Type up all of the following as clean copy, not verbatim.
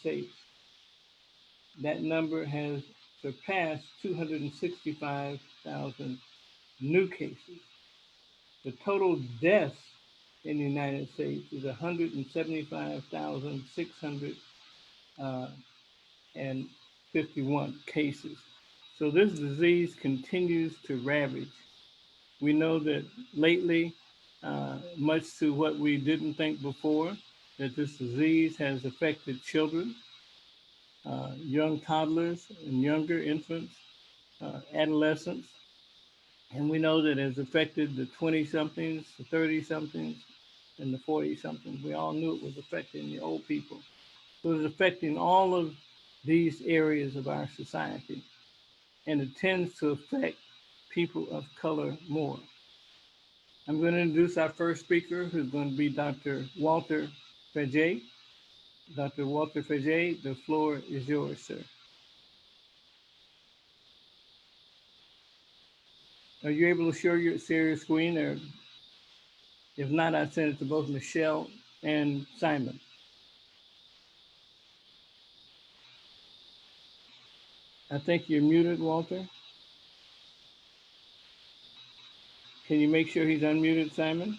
States. That number has surpassed 265,000 new cases. The total deaths in the United States is 175,651 cases. So this disease continues to ravage. We know that lately, much to what we didn't think before, that this disease has affected children, young toddlers and younger infants, adolescents. And we know that it has affected the 20-somethings, the 30-somethings, and the 40-somethings. We all knew it was affecting the old people. So it's affecting all of these areas of our society. And it tends to affect people of color more. I'm going to introduce our first speaker, who's going to be Dr. Walter Faget. Dr. Walter Faget, the floor is yours, sir. Are you able to share your screen? Or if not, I send it to both Michelle and Simon. I think you're muted, Walter. Can you make sure he's unmuted, Simon?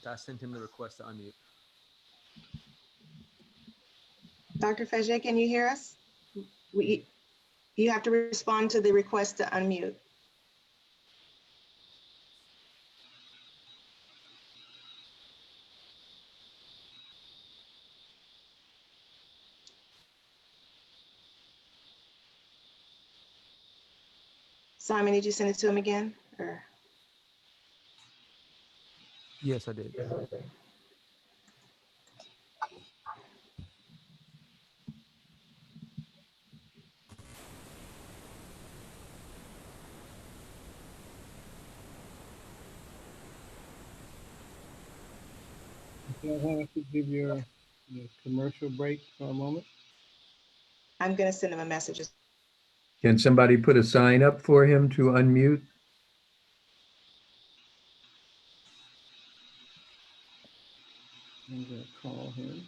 I sent him the request to unmute. Dr. Faget, can you hear us? You have to respond to the request to unmute. Simon, did you send it to him again? Or? Yes, I did. I want to give your commercial break for a moment. I'm going to send him a message. Can somebody put a sign up for him to unmute? I'm going to call him.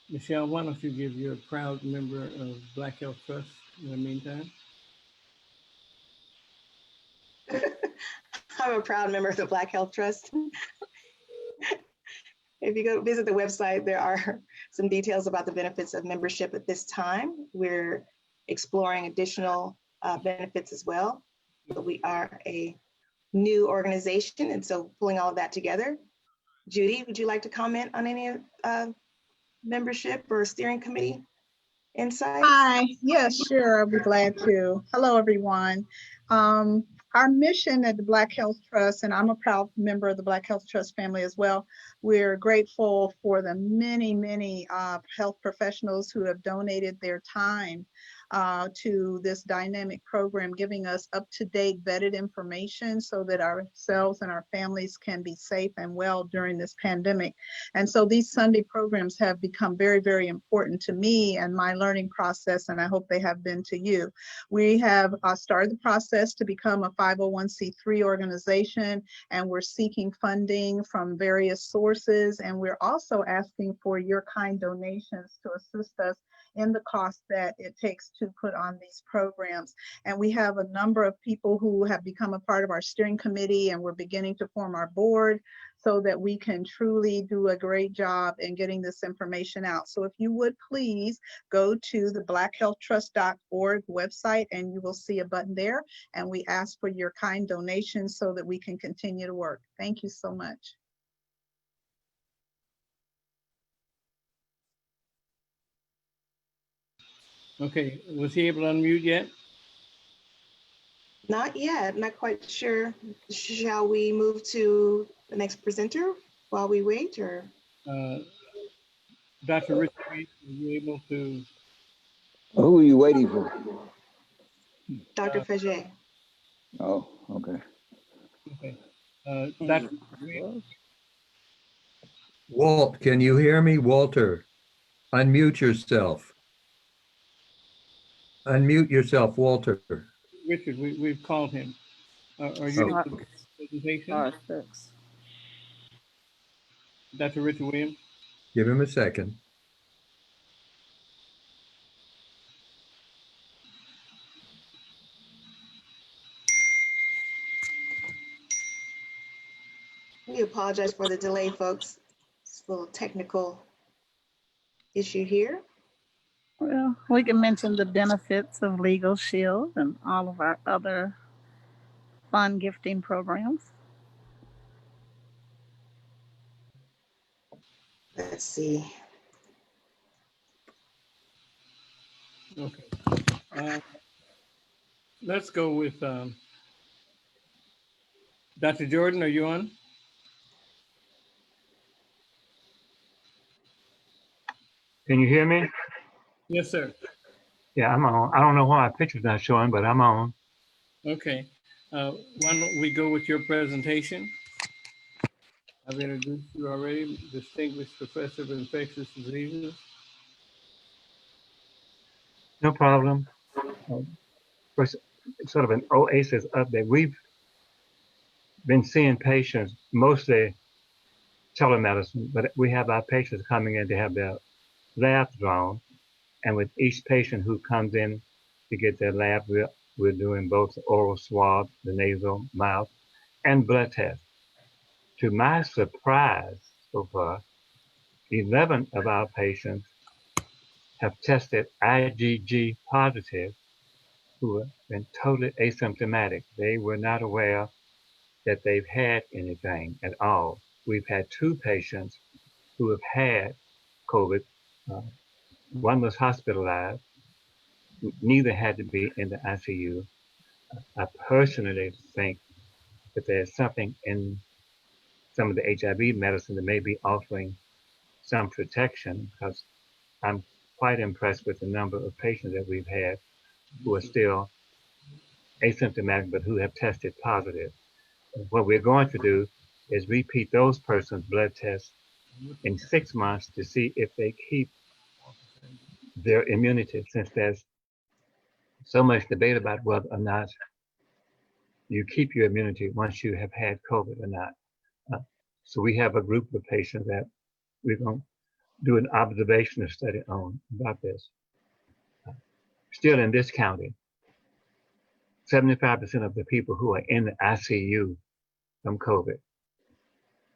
Michelle, why don't you give your proud member of Black Health Trust in the meantime? I'm a proud member of the Black Health Trust. If you go visit the website, there are some details about the benefits of membership at this time. We're exploring additional benefits as well, but we are a new organization, and so pulling all of that together. Judy, would you like to comment on any membership or steering committee insights? Hi, yes, sure, I'll be glad to. Hello, everyone. Our mission at the Black Health Trust, and I'm a proud member of the Black Health Trust family as well, we're grateful for the many health professionals who have donated their time to this dynamic program, giving us up-to-date vetted information so that ourselves and our families can be safe and well during this pandemic. And so these Sunday programs have become very important to me and my learning process, and I hope they have been to you. We have started the process to become a 501c3 organization, and we're seeking funding from various sources, and we're also asking for your kind donations to assist us in the cost that it takes to put on these programs. And we have a number of people who have become a part of our steering committee, and we're beginning to form our board so that we can truly do a great job in getting this information out. So if you would please go to the blackhealthtrust.org website, and you will see a button there, and we ask for your kind donations so that we can continue to work. Thank you so much. Okay, was he able to unmute yet? Not yet, not quite sure. Shall we move to the next presenter while we wait, or? Dr. Richard, are you able to? Who are you waiting for? Dr. Faget. Oh, okay. Okay. Dr. Walt, can you hear me? Walter, unmute yourself. Unmute yourself, Walter. Richard, we've called him. Are you Oh. able to do the presentation? R6. Dr. Richard Williams? Give him a second. We apologize for the delay, folks. It's a little technical issue here. Well, we can mention the benefits of Legal Shield and all of our other fund gifting programs. Let's see. Okay. Let's go with Dr. Jordan, are you on? Can you hear me? Yes, sir. Yeah, I'm on. I don't know why my picture's not showing, but I'm on. Okay. Why don't we go with your presentation? I've introduced you already, distinguished professor of infectious diseases. No problem. First, sort of an oasis update. We've been seeing patients, mostly telemedicine, but we have our patients coming in to have their labs drawn. And with each patient who comes in to get their lab, we're doing both the oral swab, the nasal, mouth, and blood tests. To my surprise so far, 11 of our patients have tested IgG positive who have been totally asymptomatic. They were not aware that they've had anything at all. We've had 2 patients who have had COVID. One was hospitalized. Neither had to be in the ICU. I personally think that there's something in some of the HIV medicine that may be offering some protection, because I'm quite impressed with the number of patients that we've had who are still asymptomatic but who have tested positive. What we're going to do is repeat those persons' blood tests in 6 months to see if they keep their immunity, since there's so much debate about whether or not you keep your immunity once you have had COVID or not. So we have a group of patients that we're going to do an observational study on about this. Still in this county, 75% of the people who are in the ICU from COVID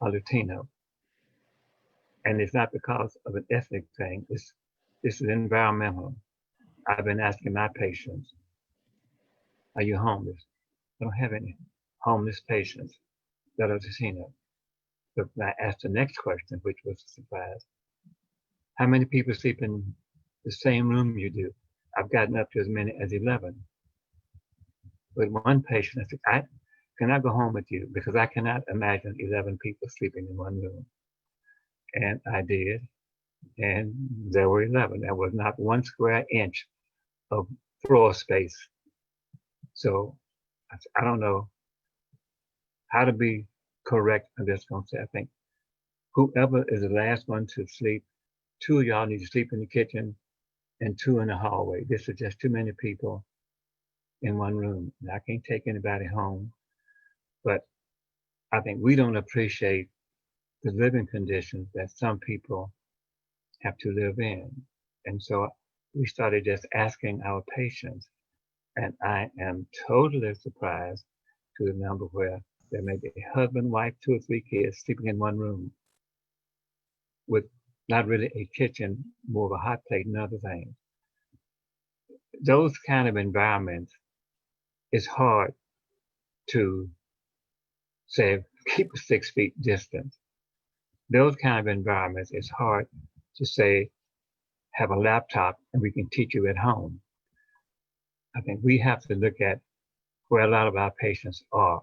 are Latino. And it's not because of an ethnic thing, this is environmental. I've been asking my patients, are you homeless? I don't have any homeless patients that are Latino. But when I asked the next question, which was a surprise, how many people sleep in the same room you do? I've gotten up to as many as 11. With one patient, I said, can I go home with you? Because I cannot imagine 11 people sleeping in one room. And I did. And there were 11. There was not 1 square inch of floor space. So I don't know how to be correct. I'm just going to say, I think whoever is the last one to sleep, 2 of y'all need to sleep in the kitchen and 2 in the hallway. This is just too many people in one room. And I can't take anybody home, but I think we don't appreciate the living conditions that some people have to live in. And so we started just asking our patients, and I am totally surprised to the number where there may be a husband, wife, 2 or 3 kids sleeping in one room with not really a kitchen, more of a hot plate and other things. Those kind of environments, it's hard to say, keep a 6 feet distance. Those kind of environments, it's hard to say, have a laptop and we can teach you at home. I think we have to look at where a lot of our patients are,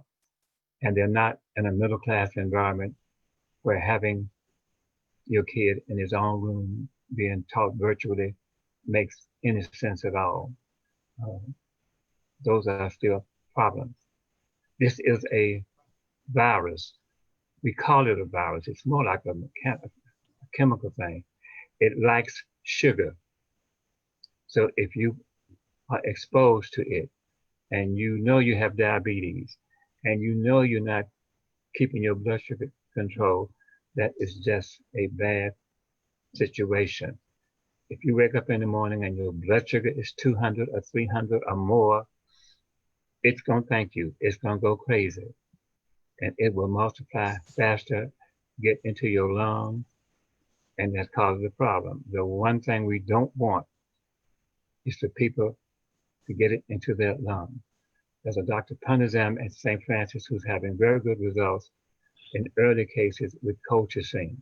and they're not in a middle class environment where having your kid in his own room being taught virtually makes any sense at all. Those are still problems. This is a virus. We call it a virus. It's more like a chemical thing. It likes sugar. So if you are exposed to it, and you know you have diabetes, and you know you're not keeping your blood sugar control, that is just a bad situation. If you wake up in the morning and your blood sugar is 200 or 300 or more, it's going to thank you. It's going to go crazy, and it will multiply faster, get into your lungs, and that causes a problem. The one thing we don't want is for people to get it into their lungs. There's a Dr. Panazam at St. Francis who's having very good results in early cases with colchicine.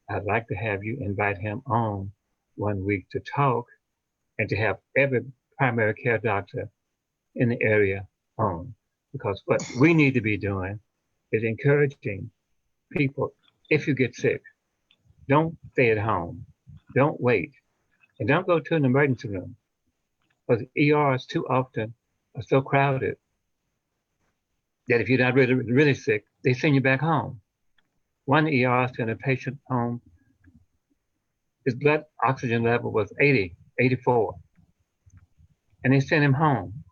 I'd like to have you invite him on one week to talk and to have every primary care doctor in the area on. Because what we need to be doing is encouraging people, if you get sick, don't stay at home. Don't wait. And don't go to an emergency room. Because ERs too often are so crowded that if you're not really sick, they send you back home. One ER sent a patient home. His blood oxygen level was 80, 84. And they sent him home.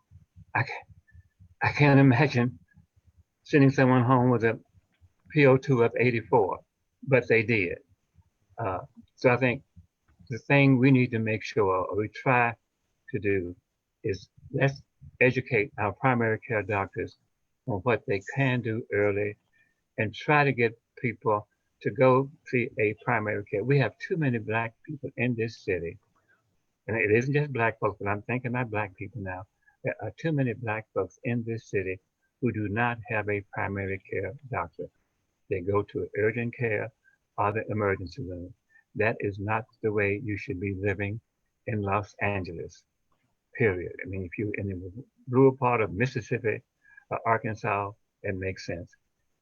I can't imagine sending someone home with a PO2 of 84, but they did. So I think the thing we need to make sure, or we try to do, is let's educate our primary care doctors on what they can do early and try to get people to go see a primary care. We have too many Black people in this city. And it isn't just Black folks, but I'm thinking about Black people now. There are too many Black folks in this city who do not have a primary care doctor. They go to urgent care or the emergency room. That is not the way you should be living in Los Angeles, period. I mean, if you're in the rural part of Mississippi or Arkansas, it makes sense.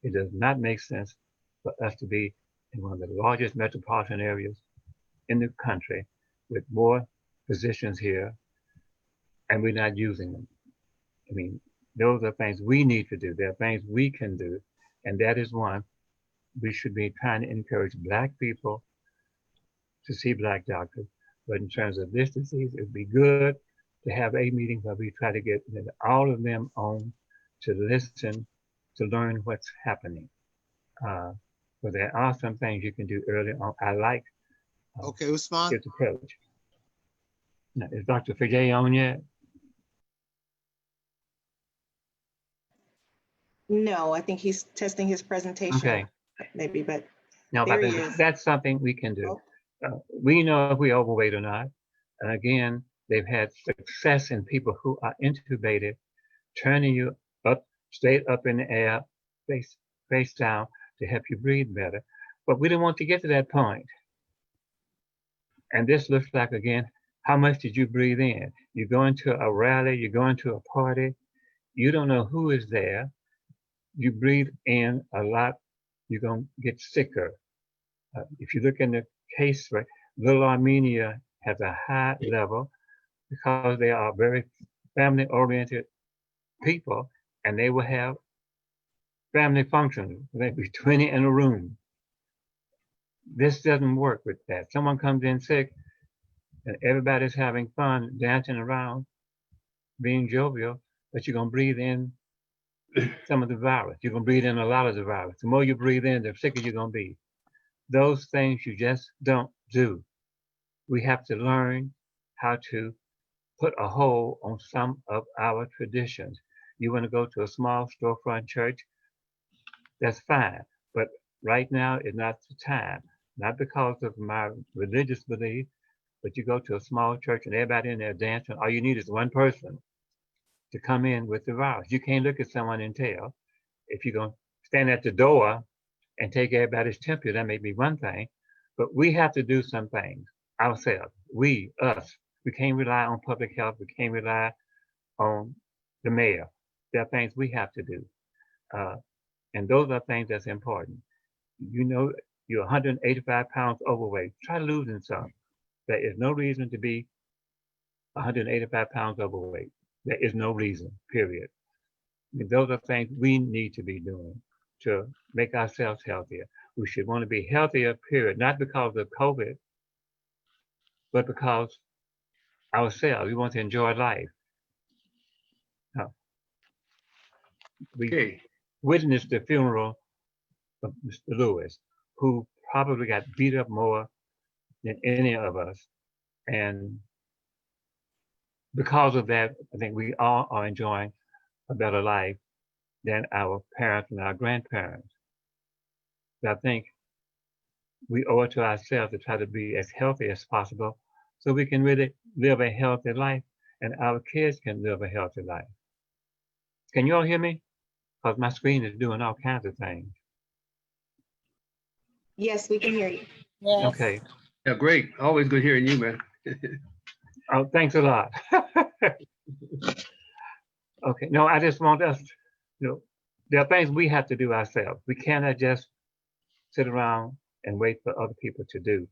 It does not make sense for us to be in one of the largest metropolitan areas in the country with more physicians here, and we're not using them. I mean, those are things we need to do. There are things we can do, and that is one. We should be trying to encourage Black people to see Black doctors. But in terms of this disease, it'd be good to have a meeting where we try to get all of them on to listen, to learn what's happening. But there are some things you can do early on. I like Okay, Usman. his approach. Now, is Dr. Fajay on yet? No, I think he's testing his presentation. Okay. Maybe, but No, there but he is. that's something we can do. Oh. We know if we're overweight or not. And again, they've had success in people who are intubated, turning you up, straight up in the air, face down to help you breathe better. But we don't want to get to that point. And this looks like, again, how much did you breathe in? You go into a rally, you go into a party, you don't know who is there. You breathe in a lot, you're going to get sicker. If you look in the case rate, Little Armenia has a high level because they are very family-oriented people, and they will have family functions. There'll be 20 in a room. This doesn't work with that. Someone comes in sick, and everybody's having fun, dancing around, being jovial, but you're going to breathe in some of the virus. You're going to breathe in a lot of the virus. The more you breathe in, the sicker you're going to be. Those things you just don't do. We have to learn how to put a hold on some of our traditions. You want to go to a small storefront church, that's fine. But right now is not the time. Not because of my religious belief, but you go to a small church and everybody in there dancing. All you need is one person to come in with the virus. You can't look at someone and tell. If you're going to stand at the door and take everybody's temperature, that may be one thing. But we have to do some things ourselves. Us. We can't rely on public health. We can't rely on the mayor. There are things we have to do. And those are things that's important. You know, you're 185 pounds overweight. Try losing some. There is no reason to be 185 pounds overweight. There is no reason, period. I mean, those are things we need to be doing to make ourselves healthier. We should want to be healthier, period, not because of COVID, but because ourselves. We want to enjoy life. We Okay. witnessed the funeral of Mr. Lewis, who probably got beat up more than any of us. And because of that, I think we all are enjoying a better life than our parents and our grandparents. But I think we owe it to ourselves to try to be as healthy as possible so we can really live a healthy life and our kids can live a healthy life. Can you all hear me? Because my screen is doing all kinds of things. Yes, we can hear you. Yes. Okay. Yeah, great. Always good hearing you, man. Oh, thanks a lot. Okay. No, I just want us, there are things we have to do ourselves. We cannot just sit around and wait for other people to do.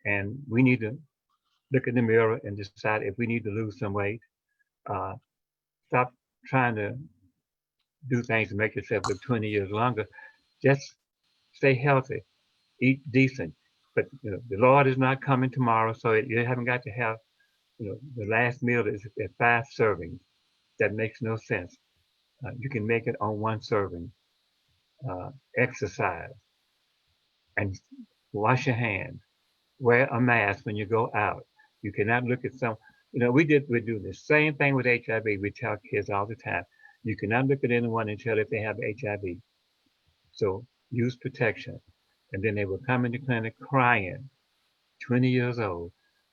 And we need to look in the mirror and decide if we need to lose some weight. Stop trying to do things to make yourself look 20 years longer. Just stay healthy, eat decent. But the Lord is not coming tomorrow, so you haven't got to have, the last meal is at 5 servings. That makes no sense. You can make it on 1 serving. Exercise and wash your hands. Wear a mask when you go out. You cannot look at we do the same thing with HIV. We tell kids all the time, you cannot look at anyone and tell if they have HIV. So use protection. And then they will come into clinic crying, 20 years old.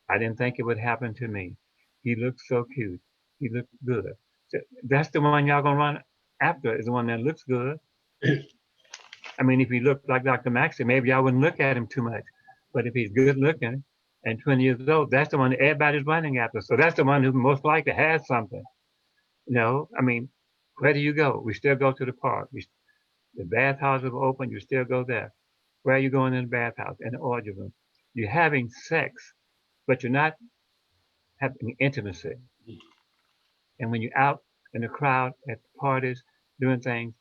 I didn't think it would happen to me. He looked so cute. He looked good. So that's the one y'all gonna run after, is the one that looks good. I mean, if he looked like Dr. Maxey, maybe I wouldn't look at him too much. But if he's good looking and 20 years old, that's the one that everybody's running after. So that's the one who most likely has something. I mean, where do you go? We still go to the park. The bathhouses are open, you still go there. Where are you going in the bathhouse? In the orgy room. You're having sex, but you're not having intimacy. And when you're out in the crowd at parties doing things,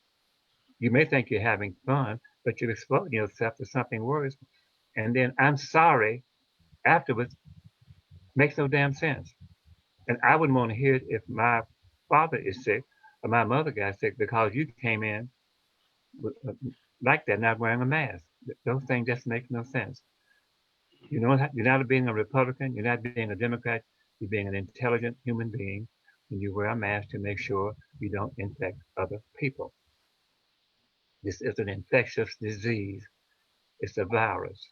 you may think you're having fun, but you're exposing yourself to something worse. And then I'm sorry afterwards makes no damn sense. And I wouldn't want to hear it if my father is sick or my mother got sick because you came in like that, not wearing a mask. Those things just make no sense. You're not being a Republican, you're not being a Democrat, you're being an intelligent human being when you wear a mask to make sure you don't infect other people. This is an infectious disease. It's a virus.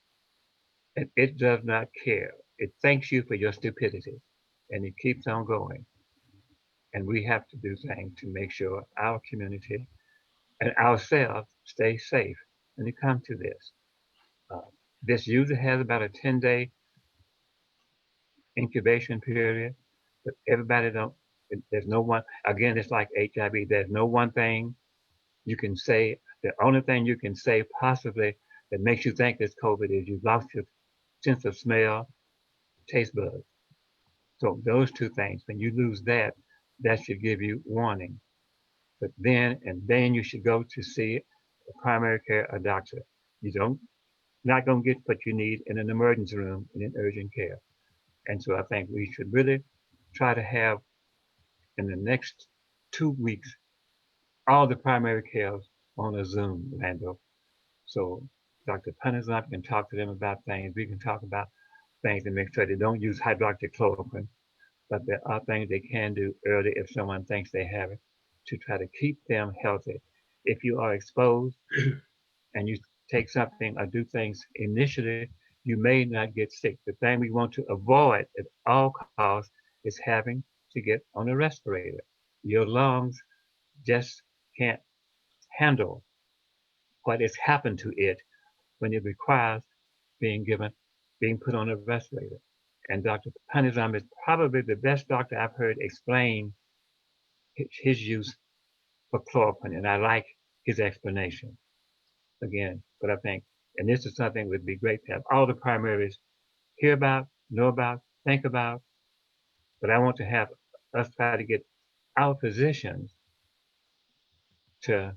And it does not care. It thanks you for your stupidity. And it keeps on going. And we have to do things to make sure our community and ourselves stay safe when it comes to this. This usually has about a 10-day incubation period, but everybody there's no one, again, it's like HIV, there's no one thing you can say. The only thing you can say possibly that makes you think it's COVID is you've lost your sense of smell, taste buds. So those 2 things, when you lose that should give you warning. But then you should go to see a primary care, a doctor. Not going to get what you need in an emergency room in an urgent care. And so I think we should really try to have in the next 2 weeks all the primary cares on a Zoom, Lando. So Dr. Punizam can talk to them about things. We can talk about things and make sure they don't use hydroxychloroquine, but there are things they can do early if someone thinks they have it to try to keep them healthy. If you are exposed and you take something or do things initially, you may not get sick. The thing we want to avoid at all costs is having to get on a respirator. Your lungs just can't handle what has happened to it when it requires being put on a respirator. And Dr. Panizam is probably the best doctor I've heard explain his use for chloroquine, and I like his explanation. Again, but I think, and this is something that would be great to have all the primaries hear about, know about, think about, but I want to have us try to get our physicians to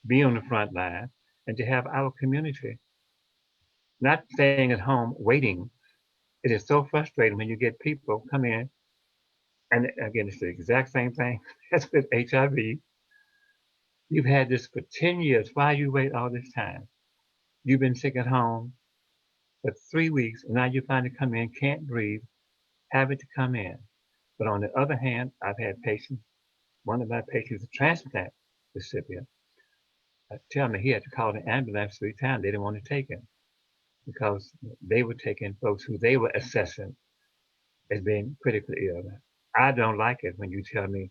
be on the front line and to have our community not staying at home waiting It is so frustrating when you get people come in, and again, it's the exact same thing as with HIV. You've had this for 10 years. Why you wait all this time? You've been sick at home for 3 weeks, and now you finally come in, can't breathe, have it to come in. But on the other hand, I've had patients, one of my patients, a transplant recipient, tell me he had to call the ambulance 3 times. They didn't want to take him because they were taking folks who they were assessing as being critically ill. I don't like it when you tell me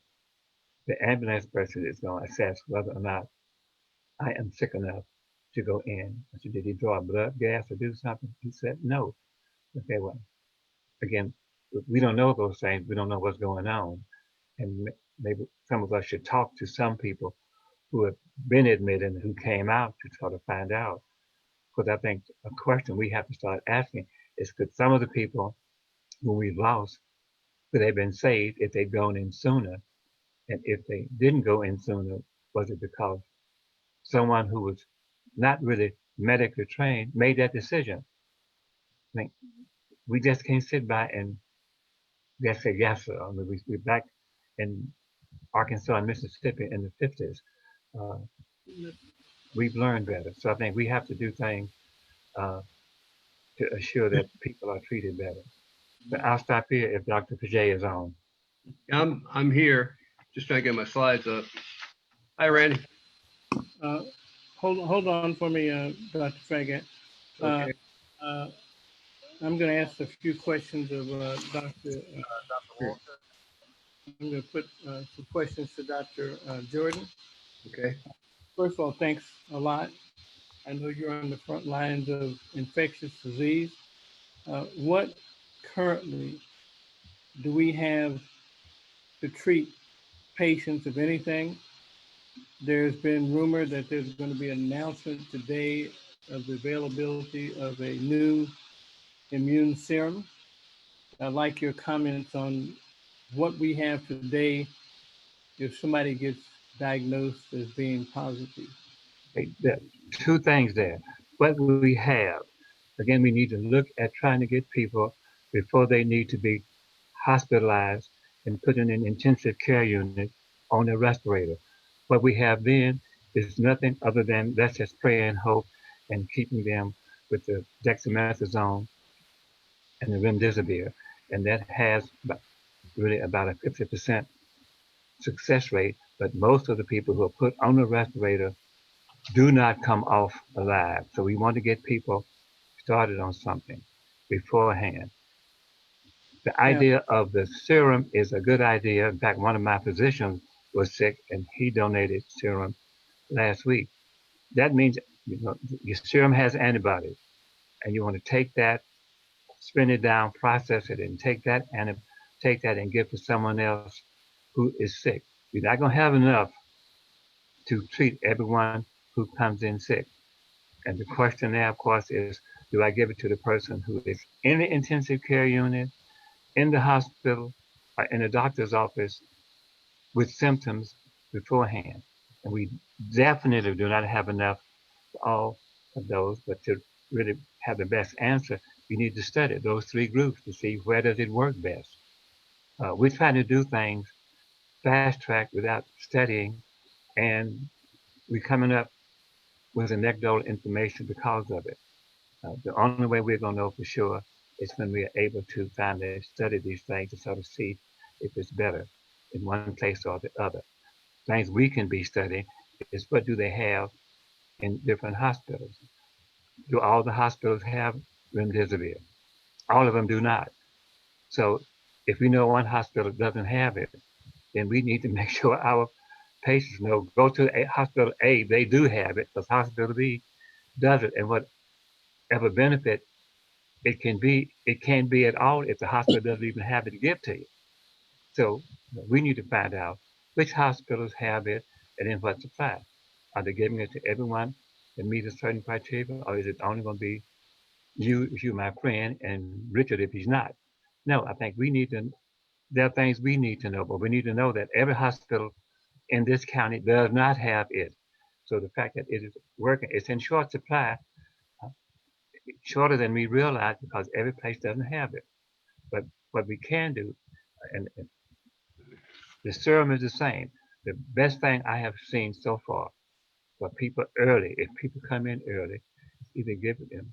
the ambulance person is going to assess whether or not I am sick enough to go in. I said, did he draw blood gas or do something? He said, no. Okay, well, again, we don't know those things. We don't know what's going on. And maybe some of us should talk to some people who have been admitted and who came out to try to find out. Because I think a question we have to start asking is, could some of the people who we've lost, could they have been saved if they'd gone in sooner? And if they didn't go in sooner, was it because someone who was not really medically trained made that decision? I mean, we just can't sit by and just say, yes, sir. I mean, we're back in Arkansas and Mississippi in the 50s. We've learned better. So I think we have to do things to assure that people are treated better. But I'll stop here if Dr. Paget is on. I'm here, just trying to get my slides up. Hi, Randy. Hold on for me, Dr. Fragat. Okay. I'm going to ask a few questions of Dr. I'm going to put some questions to Dr. Jordan. Okay. First of all, thanks a lot. I know you're on the front lines of infectious disease. What currently do we have to treat patients, if anything? There's been rumor that there's going to be an announcement today of the availability of a new immune serum. I'd like your comments on what we have today if somebody gets diagnosed as being positive. There are two things there. What we have, again, we need to look at trying to get people before they need to be hospitalized and put in an intensive care unit on a respirator. What we have then is nothing other than let's just pray and hope and keeping them with the dexamethasone and the remdesivir. And that has really about a 50% success rate, but most of the people who are put on the respirator do not come off alive. So we want to get people started on something beforehand. The idea of the serum is a good idea. In fact, one of my physicians was sick and he donated serum last week. That means your serum has antibodies and you want to take that, spin it down, process it, and take that and give to someone else who is sick. You're not going to have enough to treat everyone who comes in sick. And the question there, of course, is, do I give it to the person who is in the intensive care unit, in the hospital, or in the doctor's office with symptoms beforehand? And we definitely do not have enough for all of those, but to really have the best answer, you need to study those three groups to see where does it work best. We're trying to do things fast track without studying, and we're coming up with anecdotal information because of it. The only way we're going to know for sure is when we are able to finally study these things to sort of see if it's better in one place or the other. Things we can be studying is what do they have in different hospitals? Do all the hospitals have remdesivir? All of them do not. So if we know one hospital doesn't have it, then we need to make sure our patients know, go to hospital A, they do have it, because hospital B does it. And whatever benefit it can't be at all if the hospital doesn't even have it to give to you. So we need to find out which hospitals have it and in what supply. Are they giving it to everyone that meets a certain criteria, or is it only going to be you, my friend, and Richard if he's not? No, I think there are things we need to know, but we need to know that every hospital in this county does not have it. So the fact that it is working, it's in short supply, shorter than we realize because every place doesn't have it. But what we can do, and the serum is the same. The best thing I have seen so far for people early, if people come in early, either give them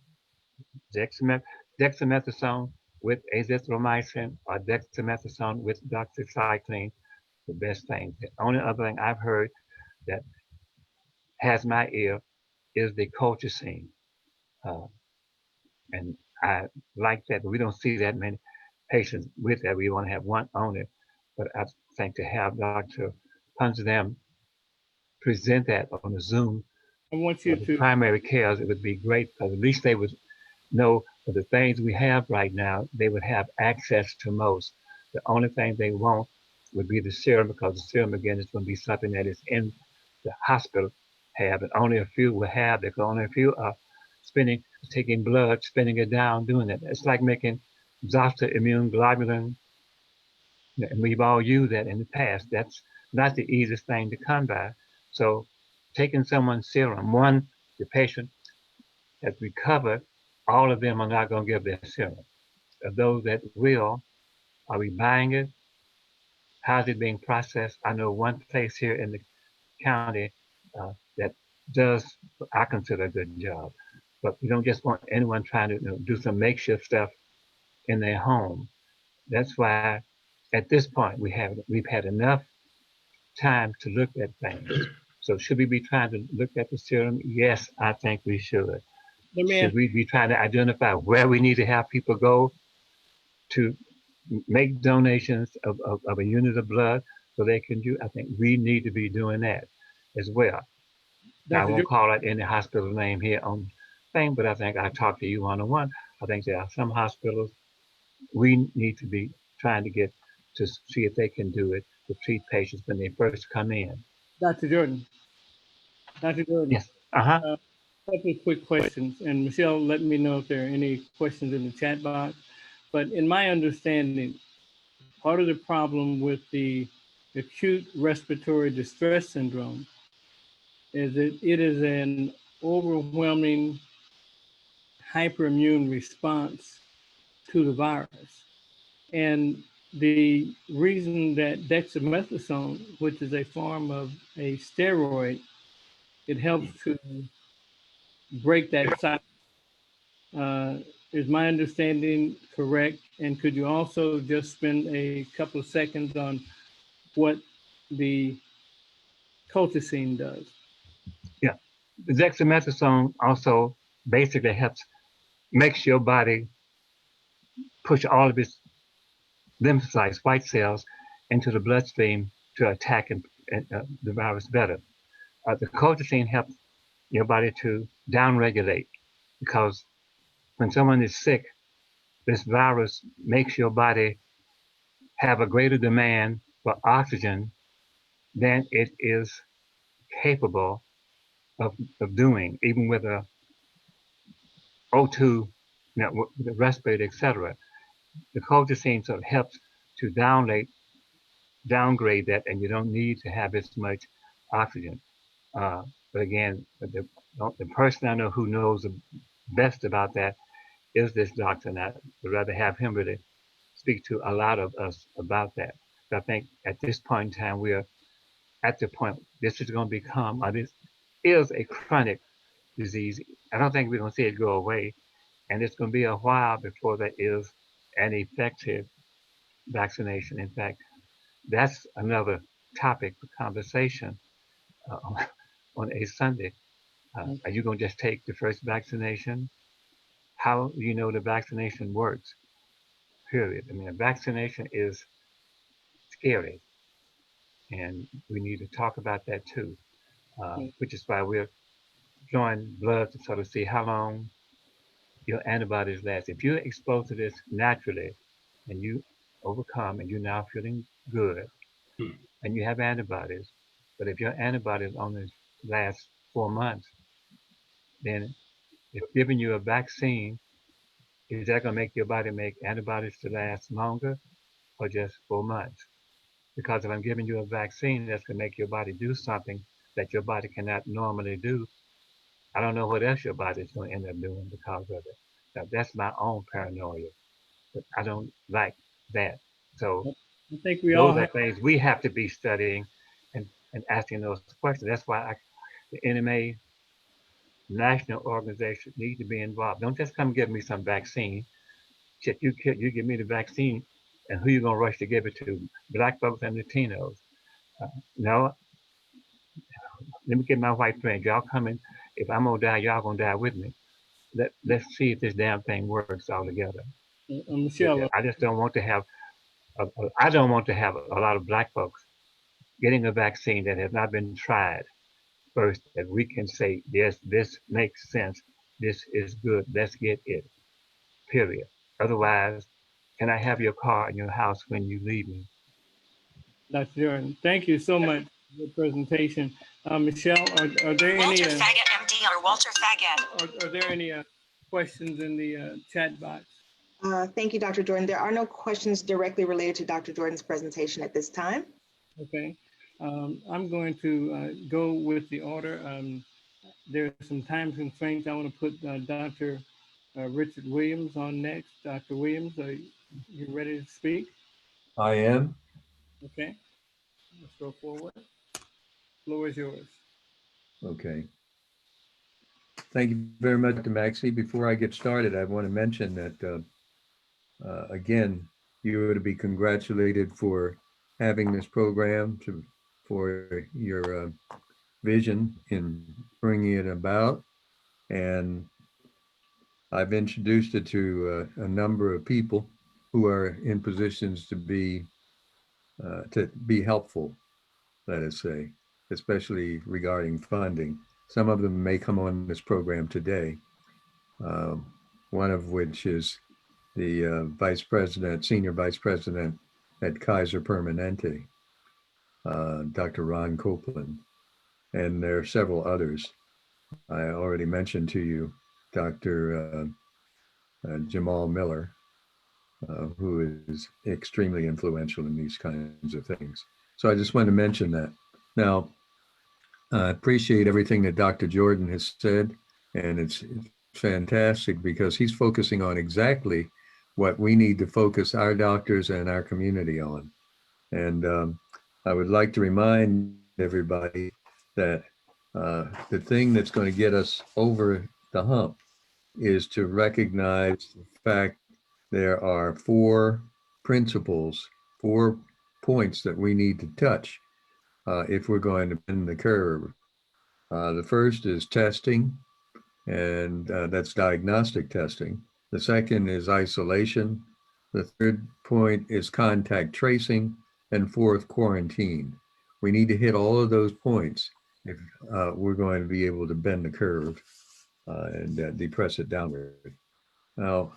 dexamethasone with azithromycin or dexamethasone with doxycycline, the best thing. The only other thing I've heard that has my ear is the colchicine. Uh, and I like that, but we don't see that many patients with that. We want to have one only. But I think to have Dr. Punzdam present that on a Zoom I want for you the to, primary cares, it would be great because at least they would know for the things we have right now, they would have access to most. The only thing they won't would be the serum because the serum, again, is going to be something that is in the hospital have, and only a few will have it. Only a few are taking blood, spinning it down, doing it. It's like making zoster immune globulin, and we've all used that in the past. That's not the easiest thing to come by. So taking someone's serum, one, the patient has recovered, all of them are not going to give their serum. Of those that will, are we buying it? How's it being processed? I know one place here in the county that does, I consider, a good job. But we don't just want anyone trying to do some makeshift stuff in their home. That's why at this point we've had enough time to look at things. So should we be trying to look at the serum? Yes, I think we should. let me Should ask, we be trying to identify where we need to have people go to make donations of a unit of blood so they can do? I think we need to be doing that as well. Now, I Dr. won't Jordan, call out any hospital name here on thing, but I think I talked to you one-on-one. I think there are some hospitals we need to be trying to get to see if they can do it to treat patients when they first come in. Dr. Jordan, Dr. Jordan, Yes. Uh-huh. a couple of quick questions, and Michelle, let me know if there are any questions in the chat box. But in my understanding, part of the problem with the acute respiratory distress syndrome is that it is an overwhelming hyperimmune response to the virus. And the reason that dexamethasone, which is a form of a steroid, it helps to break that cycle. Uh, is my understanding correct? And could you also just spend a couple of seconds on what the colchicine does? Yeah. The dexamethasone also basically makes your body push all of its lymphocytes, white cells, into the bloodstream to attack the virus better. The colchicine helps your body to downregulate because when someone is sick, this virus makes your body have a greater demand for oxygen than it is capable of doing, even with a O2, with a respirator, etc. The colchicine sort of helps to downgrade that, and you don't need to have as much oxygen. But again, the person I know who knows the best about that is this doctor, and I would rather have him really speak to a lot of us about that. But I think at this point in time, we are at the point this is going to become, or this is a chronic disease. I don't think we're going to see it go away, and it's going to be a while before there is an effective vaccination. In fact, that's another topic for conversation on a Sunday. Are you going to just take the first vaccination? How do you know the vaccination works? Period. I mean, a vaccination is scary, and we need to talk about that too, which is why we're drawing blood to sort of see how long your antibodies last. If you're exposed to this naturally and you overcome and you're now feeling good and you have antibodies, but if your antibodies only last 4 months, then if giving you a vaccine, is that going to make your body make antibodies to last longer or just 4 months? Because if I'm giving you a vaccine, that's going to make your body do something that your body cannot normally do. I don't know what else your body is going to end up doing because of it. Now, that's my own paranoia, but I don't like that. So I think we all those are have. things we have to be studying and asking those questions. That's why the NMA national organization need to be involved. Don't just come give me some vaccine. Shit, you give me the vaccine, and who you gonna rush to give it to? Black folks and Latinos. No, let me get my white friends. Y'all coming. If I'm gonna die, y'all gonna die with me. Let's see if this damn thing works all together. Michelle, I just don't want to have. I don't want to have a lot of black folks getting a vaccine that has not been tried first. That we can say yes, this makes sense. This is good. Let's get it. Period. Otherwise, can I have your car in your house when you leave me? Dr. Jordan, thank you so much for your presentation. Michelle, are there any Walter Faggot MD or Walter Faggot? are there any questions in the chat box? Thank you, Dr. Jordan. There are no questions directly related to Dr. Jordan's presentation at this time. Okay, I'm going to go with the order. There are some time constraints. I want to put Dr. Richard Williams on next. Dr. Williams, are you ready to speak? I am. Okay, let's go forward. Floor is yours. Okay. Thank you very much, Dr. Maxey. Before I get started, I want to mention that, again, you are to be congratulated for having this program, for your vision in bringing it about. And I've introduced it to a number of people who are in positions to be helpful, let us say, especially regarding funding. Some of them may come on this program today, one of which is the senior vice president at Kaiser Permanente, Dr. Ron Copeland. And there are several others. I already mentioned to you Dr. Jamal Miller, who is extremely influential in these kinds of things. So I just wanted to mention that. Now, I appreciate everything that Dr. Jordan has said, and it's fantastic because he's focusing on exactly what we need to focus our doctors and our community on. And I would like to remind everybody that the thing that's going to get us over the hump is to recognize the fact there are 4 principles, 4 points that we need to touch if we're going to bend the curve. The first is testing, and that's diagnostic testing. The second is isolation. The third point is contact tracing, and fourth, quarantine. We need to hit all of those points if we're going to be able to bend the curve and depress it downward. Now,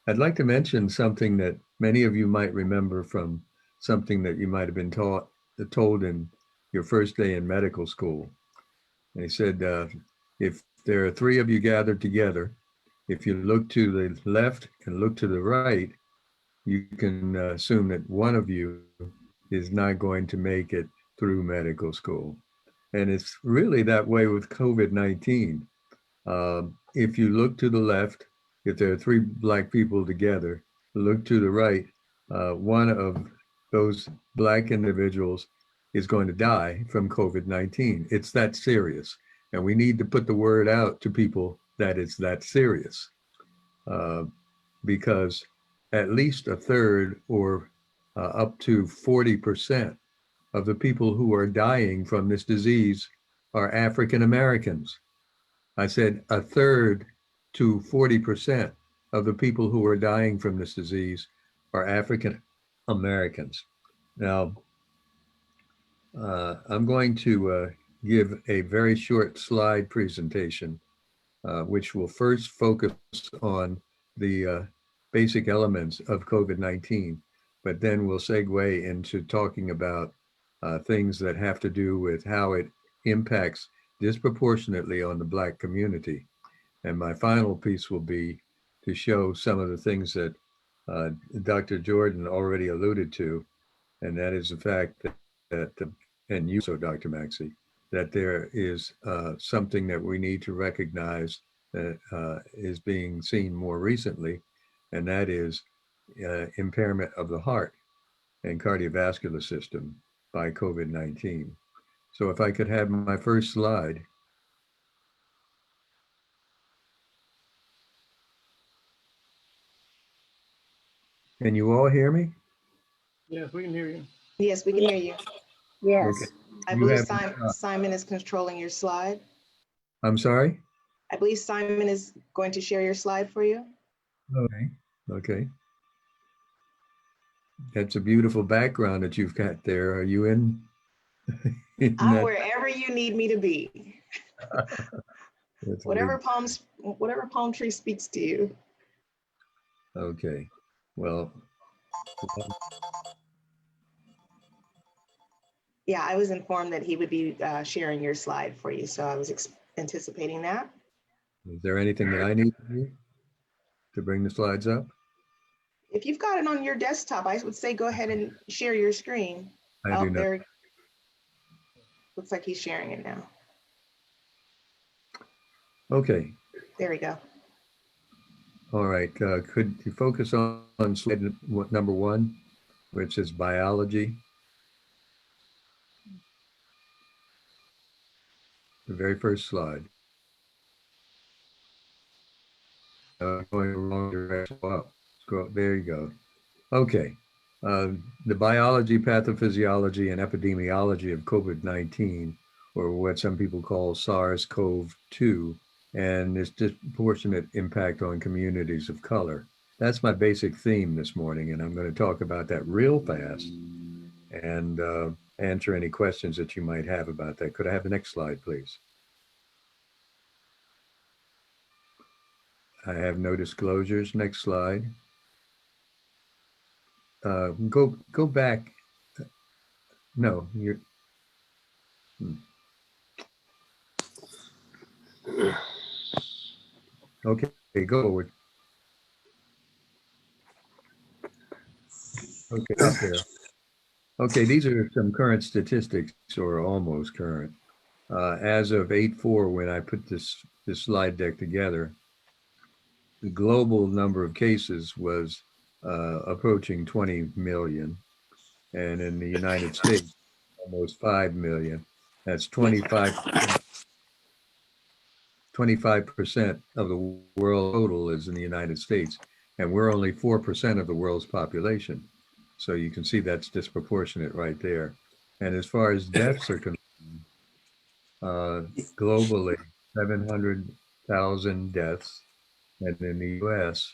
I'd like to mention something that many of you might remember from something that you might have been told in your first day in medical school. They said, if there are 3 of you gathered together, if you look to the left and look to the right, you can assume that one of you is not going to make it through medical school. And it's really that way with COVID-19. If you look to the left, if there are 3 Black people together, look to the right, one of those Black individuals is going to die from COVID-19. It's that serious. And we need to put the word out to people that it's that serious, because at least a third or up to 40% of the people who are dying from this disease are African Americans. I said a third to 40% of the people who are dying from this disease are African Americans. Now, I'm going to give a very short slide presentation, which will first focus on the basic elements of COVID-19, but then we'll segue into talking about things that have to do with how it impacts disproportionately on the Black community. And my final piece will be to show some of the things that Dr. Jordan already alluded to, and that is the fact that and you so, Dr. Maxey, that there is something that we need to recognize that is being seen more recently, and that is impairment of the heart and cardiovascular system by COVID-19. So if I could have my first slide. Can you all hear me? Yes, we can hear you. Yes, we can hear you. Yes. Okay. I You believe have- Simon is controlling your slide. I'm sorry? I believe Simon is going to share your slide for you. Okay. Okay. That's a beautiful background that you've got there. Are you in? I'm that? wherever you need me to be. That's Whatever palm tree speaks to you. okay. Well, Yeah, I was informed that he would be sharing your slide for you, so I was anticipating that. is there anything that I need to do to bring the slides up? If you've got it on your desktop, I would say go ahead and share your screen. I do not. There. Looks like he's sharing it now. Okay. There we go. All right. Could you focus on slide number 1, which is biology? The very first slide. Going the wrong direction. Wow. Scroll. There you go. Okay. The biology, pathophysiology, and epidemiology of COVID-19, or what some people call SARS-CoV-2, and its disproportionate impact on communities of color. That's my basic theme this morning, and I'm going to talk about that real fast and answer any questions that you might have about that. Could I have the next slide, please? I have no disclosures. Next slide. Go back. No, you're. Okay, go forward. Okay, up there. Okay, these are some current statistics, or almost current. As of 8/4, when I put this slide deck together, the global number of cases was approaching 20 million, and in the United States, almost 5 million. That's 25% of the world total is in the United States, and we're only 4% of the world's population. So you can see that's disproportionate right there. And as far as deaths are concerned, globally, 700,000 deaths, and in the US,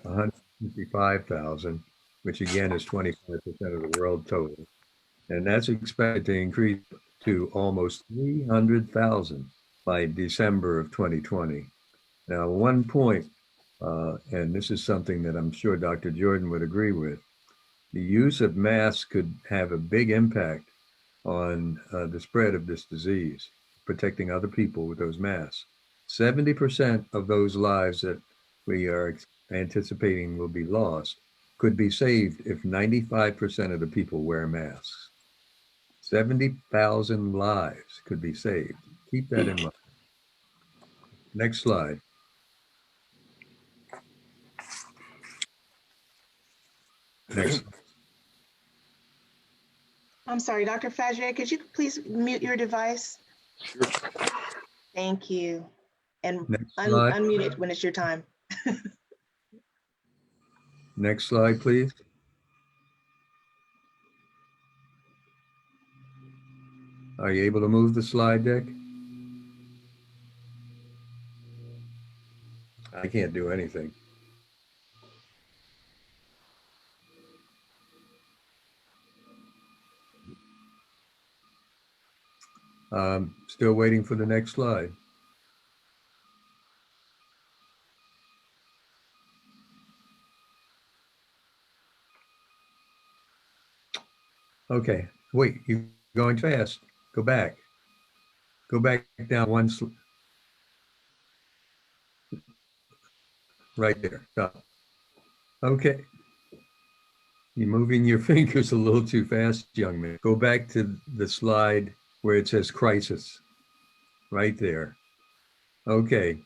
155,000, which again is 25% of the world total. And that's expected to increase to almost 300,000 by December of 2020. Now, one point, and this is something that I'm sure Dr. Jordan would agree with, the use of masks could have a big impact on the spread of this disease, protecting other people with those masks. 70% of those lives that we are anticipating will be lost could be saved if 95% of the people wear masks. 70,000 lives could be saved. Keep that in mind. Next slide. Next. I'm sorry, Dr. Fajre, could you please mute your device? Sure. Thank you. And slide. unmute it when it's your time. Next slide, please. Are you able to move the slide deck? I can't do anything. Still waiting for the next slide. Okay, wait, you're going fast. Go back. Go back down one. Right there. Stop. Okay. You're moving your fingers a little too fast, young man. Go back to the slide where it says crisis. Right there. Okay.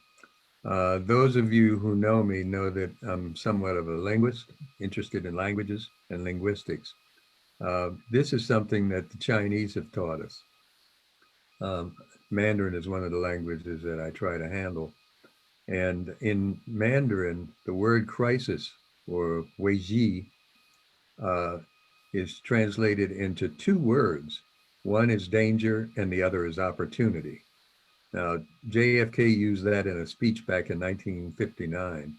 Those of you who know me know that I'm somewhat of a linguist, interested in languages and linguistics. This is something that the Chinese have taught us. Mandarin is one of the languages that I try to handle. And in Mandarin, the word crisis or weiji is translated into two words. One is danger and the other is opportunity. Now, JFK used that in a speech back in 1959,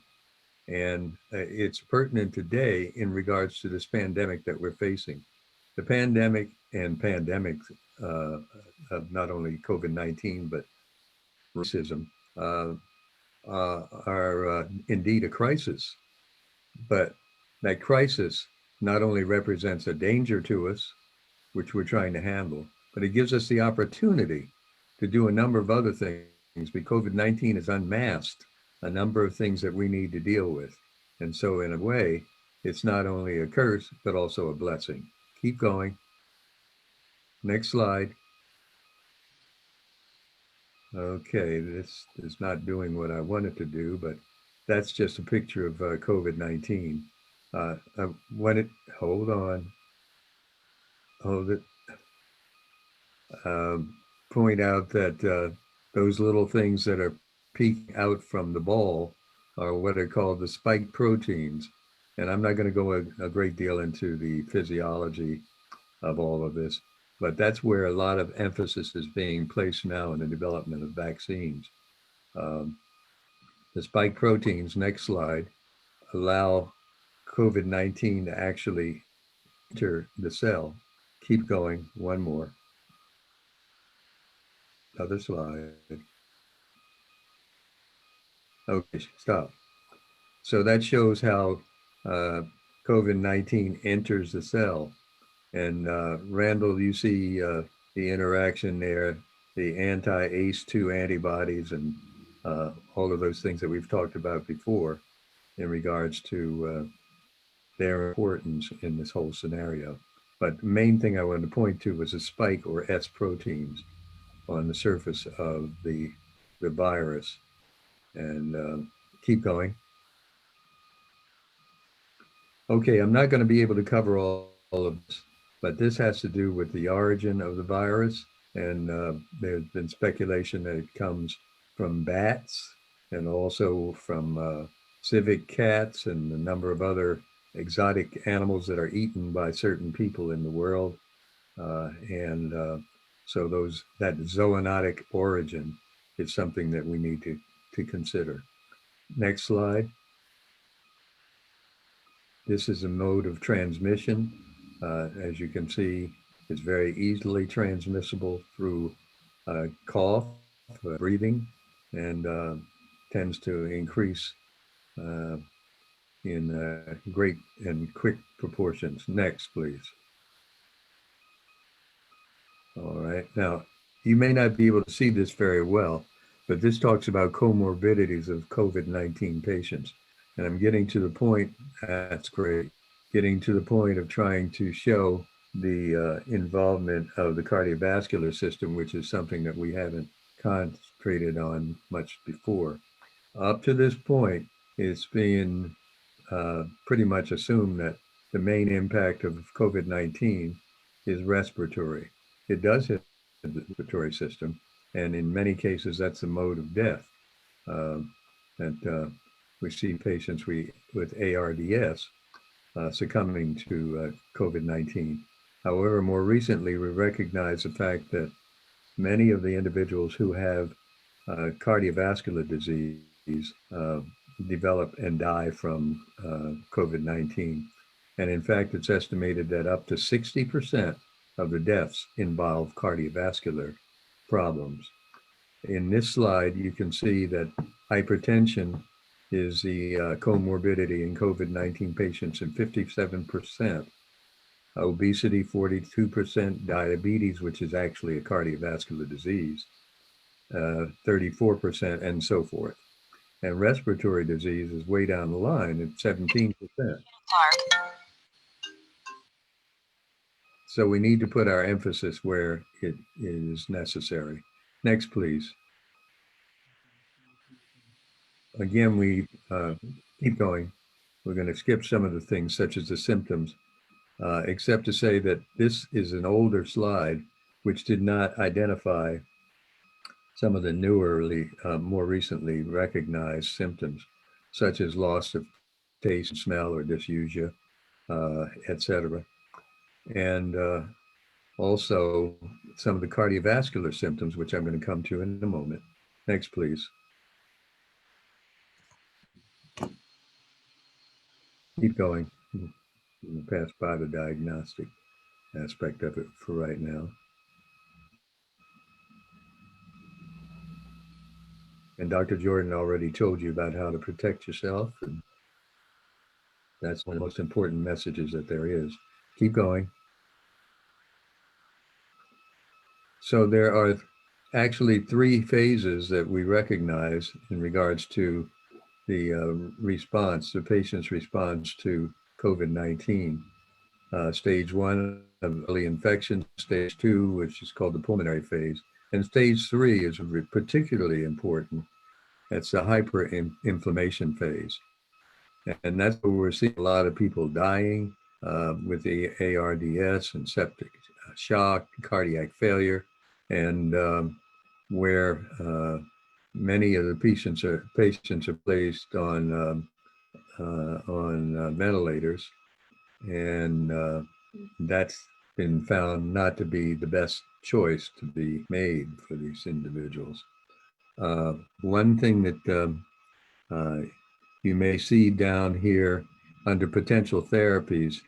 and it's pertinent today in regards to this pandemic that we're facing. The pandemic and pandemics of not only COVID-19, but racism are indeed a crisis. But that crisis not only represents a danger to us, which we're trying to handle, but it gives us the opportunity to do a number of other things. Because COVID-19 has unmasked a number of things that we need to deal with. And so in a way, it's not only a curse, but also a blessing. Keep going. Next slide. Okay, this is not doing what I wanted to do, but that's just a picture of COVID-19. Hold on. Hold it. Point out that those little things that are peeking out from the ball are what are called the spike proteins. And I'm not going to go a great deal into the physiology of all of this, but that's where a lot of emphasis is being placed now in the development of vaccines. The spike proteins, next slide, allow COVID-19 to actually enter the cell. Keep going, one more. Other slide. Okay, stop. So that shows how COVID-19 enters the cell. And Randall, you see the interaction there, the anti-ACE2 antibodies and all of those things that we've talked about before in regards to their importance in this whole scenario. But the main thing I wanted to point to was the spike or S proteins on the surface of the virus. And keep going. Okay, I'm not going to be able to cover all of this, but this has to do with the origin of the virus. And there's been speculation that it comes from bats and also from civet cats and a number of other exotic animals that are eaten by certain people in the world. So that zoonotic origin is something that we need to consider. Next slide. This is a mode of transmission. As you can see, it's very easily transmissible through cough, breathing, and tends to increase in great and quick proportions. Next, please. All right. Now, you may not be able to see this very well, but this talks about comorbidities of COVID-19 patients. And I'm getting to the point, that's great, getting to the point of trying to show the involvement of the cardiovascular system, which is something that we haven't concentrated on much before. Up to this point, it's been pretty much assumed that the main impact of COVID-19 is respiratory. It does hit the respiratory system, and in many cases, that's the mode of death. We see patients with ARDS succumbing to COVID-19. However, more recently, we recognize the fact that many of the individuals who have cardiovascular disease develop and die from COVID-19. And in fact, it's estimated that up to 60% of the deaths involve cardiovascular problems. In this slide, you can see that hypertension is the comorbidity in COVID-19 patients in 57%, obesity 42%, diabetes, which is actually a cardiovascular disease, 34%, and so forth. And respiratory disease is way down the line at 17%. So we need to put our emphasis where it is necessary. Next, please. again, we keep going. We're going to skip some of the things such as the symptoms, except to say that this is an older slide which did not identify some of the newer, more recently recognized symptoms, such as loss of taste, smell, or dysgeusia, etc. And also some of the cardiovascular symptoms, which I'm going to come to in a moment. Next, please. Keep going. We'll pass by the diagnostic aspect of it for right now. And Dr. Jordan already told you about how to protect yourself. And that's one of the most important messages that there is. Keep going. So there are actually 3 phases that we recognize in regards to the response, the patient's response to COVID-19. Stage 1 of early infection, stage 2, which is called the pulmonary phase, and stage 3 is particularly important. That's the hyperinflammation phase. And that's where we're seeing a lot of people dying with the ARDS and septic shock, cardiac failure, and where many of the patients are placed on ventilators, and that's been found not to be the best choice to be made for these individuals. One thing that you may see down here under potential therapies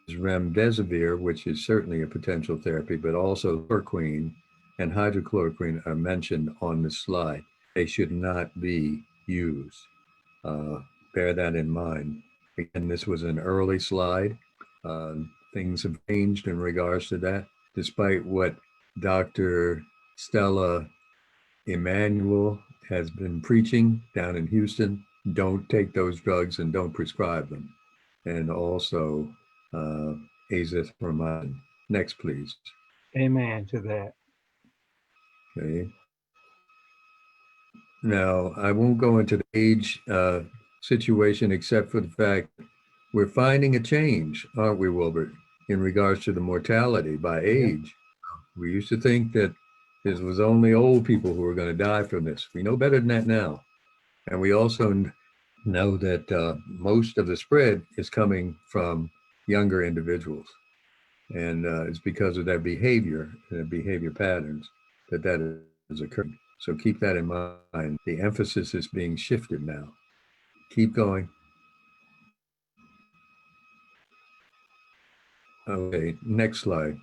is remdesivir, which is certainly a potential therapy, but also chloroquine and hydroxychloroquine are mentioned on the slide. They should not be used. Bear that in mind. Again, this was an early slide. Things have changed in regards to that, despite what Dr. Stella Emanuel has been preaching down in Houston. Don't take those drugs and don't prescribe them. And also azithromycin. Next, please. Amen to that. Okay. Now, I won't go into the age situation except for the fact we're finding a change, aren't we, Wilbert, in regards to the mortality by age. We used to think that it was only old people who were going to die from this. We know better than that now. And we also know that most of the spread is coming from younger individuals. And it's because of their behavior patterns that is occurring. So keep that in mind. The emphasis is being shifted now. Keep going. Okay, next slide.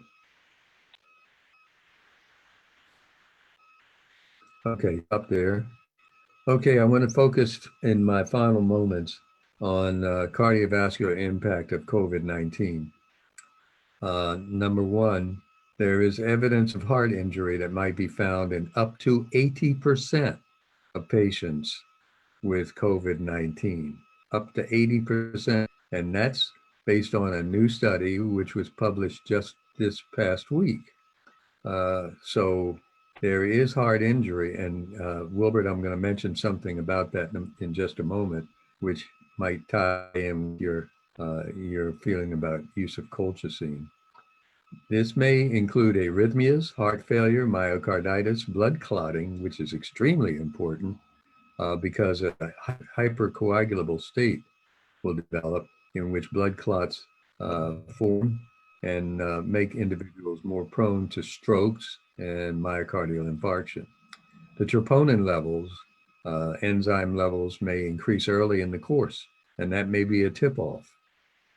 Okay, up there. Okay, I want to focus in my final moments on cardiovascular impact of COVID-19. Number 1, there is evidence of heart injury that might be found in up to 80% of patients with COVID-19, up to 80%. And that's based on a new study which was published just this past week. So there is heart injury, and Wilbert, I'm going to mention something about that in just a moment, which might tie in with your feeling about use of colchicine. This may include arrhythmias, heart failure, myocarditis, blood clotting, which is extremely important because a hypercoagulable state will develop in which blood clots form and make individuals more prone to strokes and myocardial infarction. The troponin levels, enzyme levels may increase early in the course, and that may be a tip-off.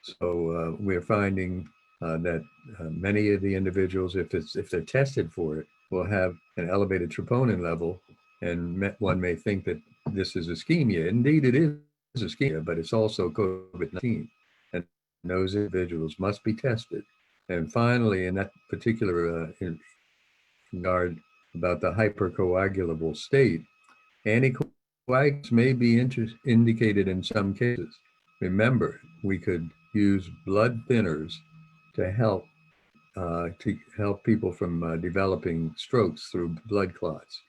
So we're finding that many of the individuals, if they're tested for it, will have an elevated troponin level, and one may think that this is ischemia. Indeed, it is ischemia, but it's also COVID-19, and those individuals must be tested. And finally, in that particular regard about the hypercoagulable state, anticoagulants may be indicated in some cases. Remember, we could use blood thinners to help people from developing strokes through blood clots.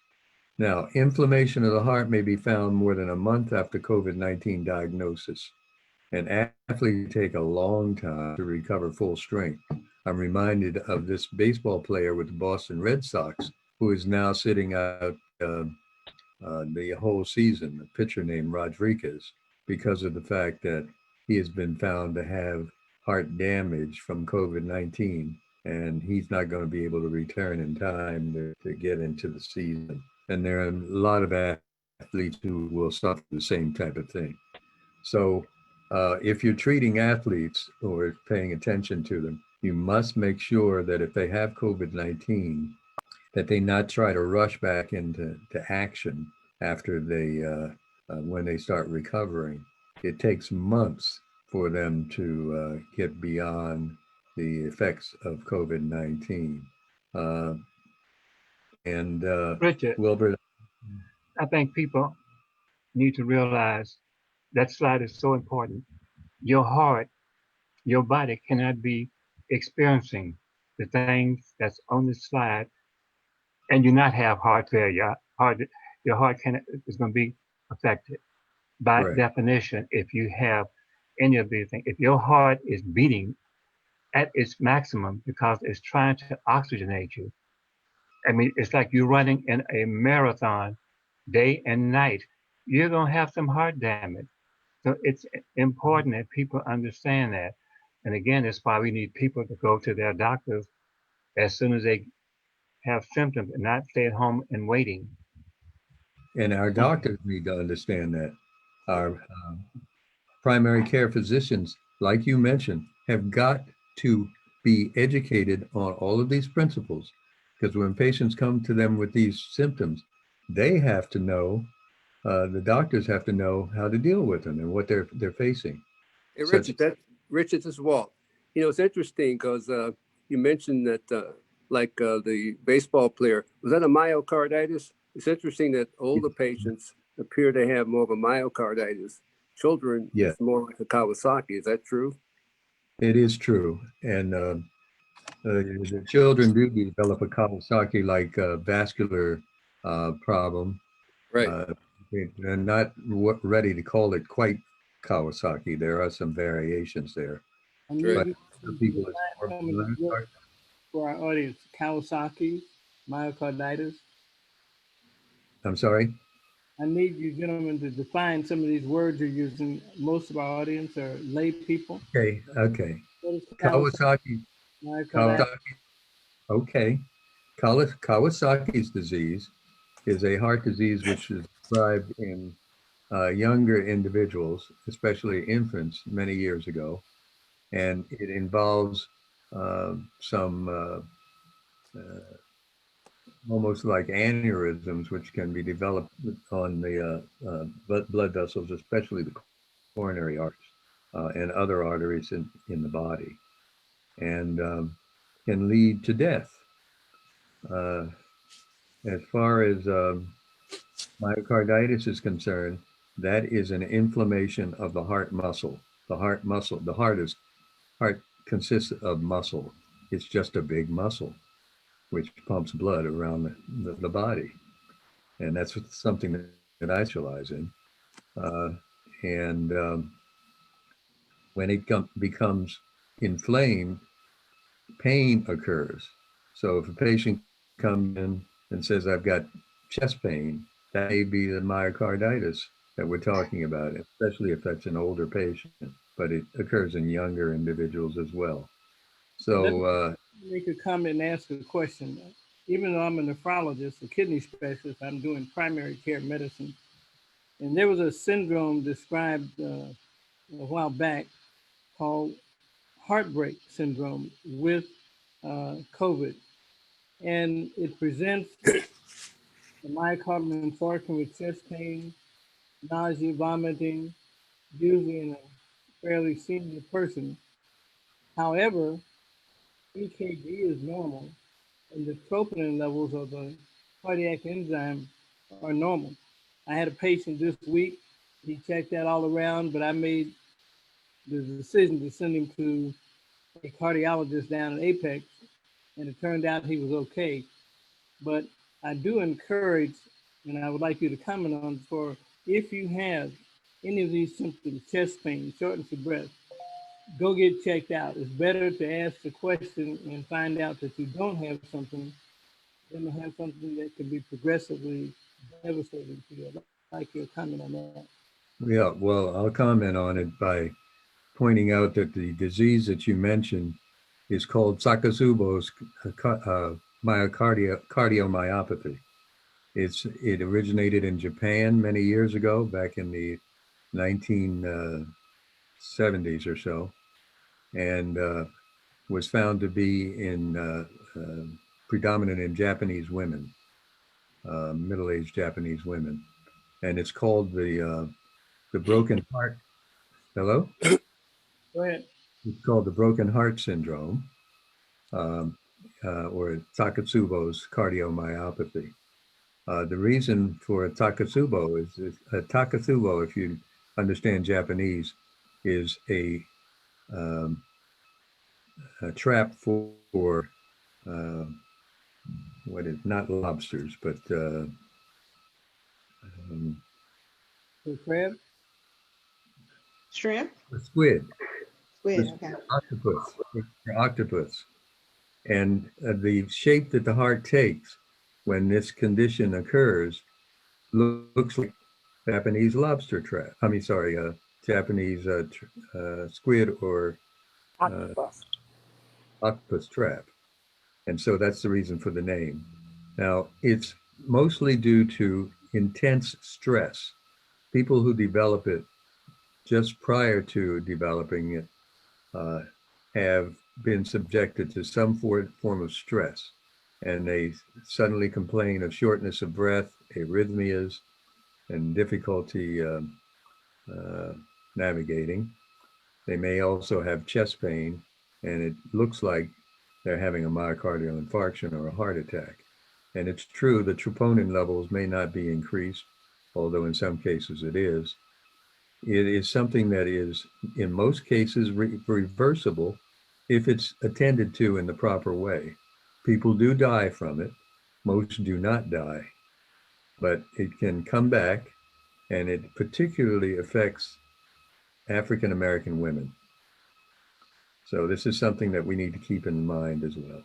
Now, inflammation of the heart may be found more than a month after COVID-19 diagnosis, and athletes take a long time to recover full strength. I'm reminded of this baseball player with the Boston Red Sox who is now sitting out the whole season, a pitcher named Rodriguez, because of the fact that he has been found to have heart damage from COVID-19, and he's not going to be able to return in time to get into the season. And there are a lot of athletes who will suffer the same type of thing. So if you're treating athletes or paying attention to them, you must make sure that if they have COVID-19, that they not try to rush back into action after they, when they start recovering. It takes months for them to get beyond the effects of COVID-19. Richard, Wilbur, I think people need to realize that slide is so important. Your heart, your body cannot be experiencing the things that's on the slide and you not have heart failure. Your heart is going to be affected by right. definition if you have any of these things. If your heart is beating at its maximum because it's trying to oxygenate you, I mean, it's like you're running in a marathon day and night. You're going to have some heart damage. So it's important that people understand that. And again, that's why we need people to go to their doctors as soon as they have symptoms and not stay at home and waiting. And our doctors need to understand that. Our primary care physicians, like you mentioned, have got to be educated on all of these principles, because when patients come to them with these symptoms, they have to know, the doctors have to know how to deal with them and what they're facing. Hey, Richard, Richard, this is Walt. You know, it's interesting because you mentioned that the baseball player, was that a myocarditis? It's interesting that older patients appear to have more of a myocarditis. Children, yeah, it's more like a Kawasaki. Is that true? It is true. And the children do develop a Kawasaki-like vascular problem. Right. They're not ready to call it quite Kawasaki. There are some variations there. But people for our audience, Kawasaki, myocarditis. I'm sorry? I need you gentlemen to define some of these words you're using. Most of our audience are lay people. Okay. What is Kawasaki. Myocarditis? Okay. Kawasaki's disease is a heart disease which is described in younger individuals, especially infants, many years ago. And it involves some almost like aneurysms, which can be developed on the blood vessels, especially the coronary arteries and other arteries in the body, and can lead to death. As far as myocarditis is concerned, that is an inflammation of the heart muscle. The heart consists of muscle. It's just a big muscle which pumps blood around the body. And that's something that I specialize in. When it becomes inflamed, pain occurs. So if a patient comes in and says, I've got chest pain, that may be the myocarditis that we're talking about, especially if that's an older patient, but it occurs in younger individuals as well. So make a comment and ask a question. Even though I'm a nephrologist, a kidney specialist, I'm doing primary care medicine. And there was a syndrome described a while back called Heartbreak Syndrome with COVID. And it presents a myocardial infarction with chest pain, nausea, vomiting, usually in a fairly senior person. However, EKG is normal and the troponin levels of the cardiac enzyme are normal. I had a patient this week. He checked that all around, but I made the decision to send him to a cardiologist down in Apex, and it turned out he was okay. But I do encourage and I would like you to comment on for if you have any of these symptoms, chest pain, shortness of breath, go get checked out. It's better to ask the question and find out that you don't have something than to have something that could be progressively devastating to you. I'd like your comment on that. Yeah, well, I'll comment on it by pointing out that the disease that you mentioned is called Takatsubo's Myocardia Cardiomyopathy. It originated in Japan many years ago, back in the 1970s or so, and was found to be predominant in Japanese women, middle-aged Japanese women, and it's called the broken heart. Hello? Go ahead. It's called the broken heart syndrome, or Takatsubo's cardiomyopathy. The reason for Takatsubo is Takatsubo, if you understand Japanese, is a trap for what is not lobsters, but The crab? Shrimp? squid, Squid, okay. octopus. And the shape that the heart takes when this condition occurs looks like Japanese lobster trap. I mean, sorry, Japanese squid or octopus trap. And so that's the reason for the name. Now, it's mostly due to intense stress. People who develop it just prior to developing it have been subjected to some form of stress, and they suddenly complain of shortness of breath, arrhythmias, and difficulty navigating. They may also have chest pain, and it looks like they're having a myocardial infarction or a heart attack. And it's true the troponin levels may not be increased, although in some cases it is. It is something that is, in most cases, reversible if it's attended to in the proper way. People do die from it. Most do not die, but it can come back, and it particularly affects African American women. So this is something that we need to keep in mind as well.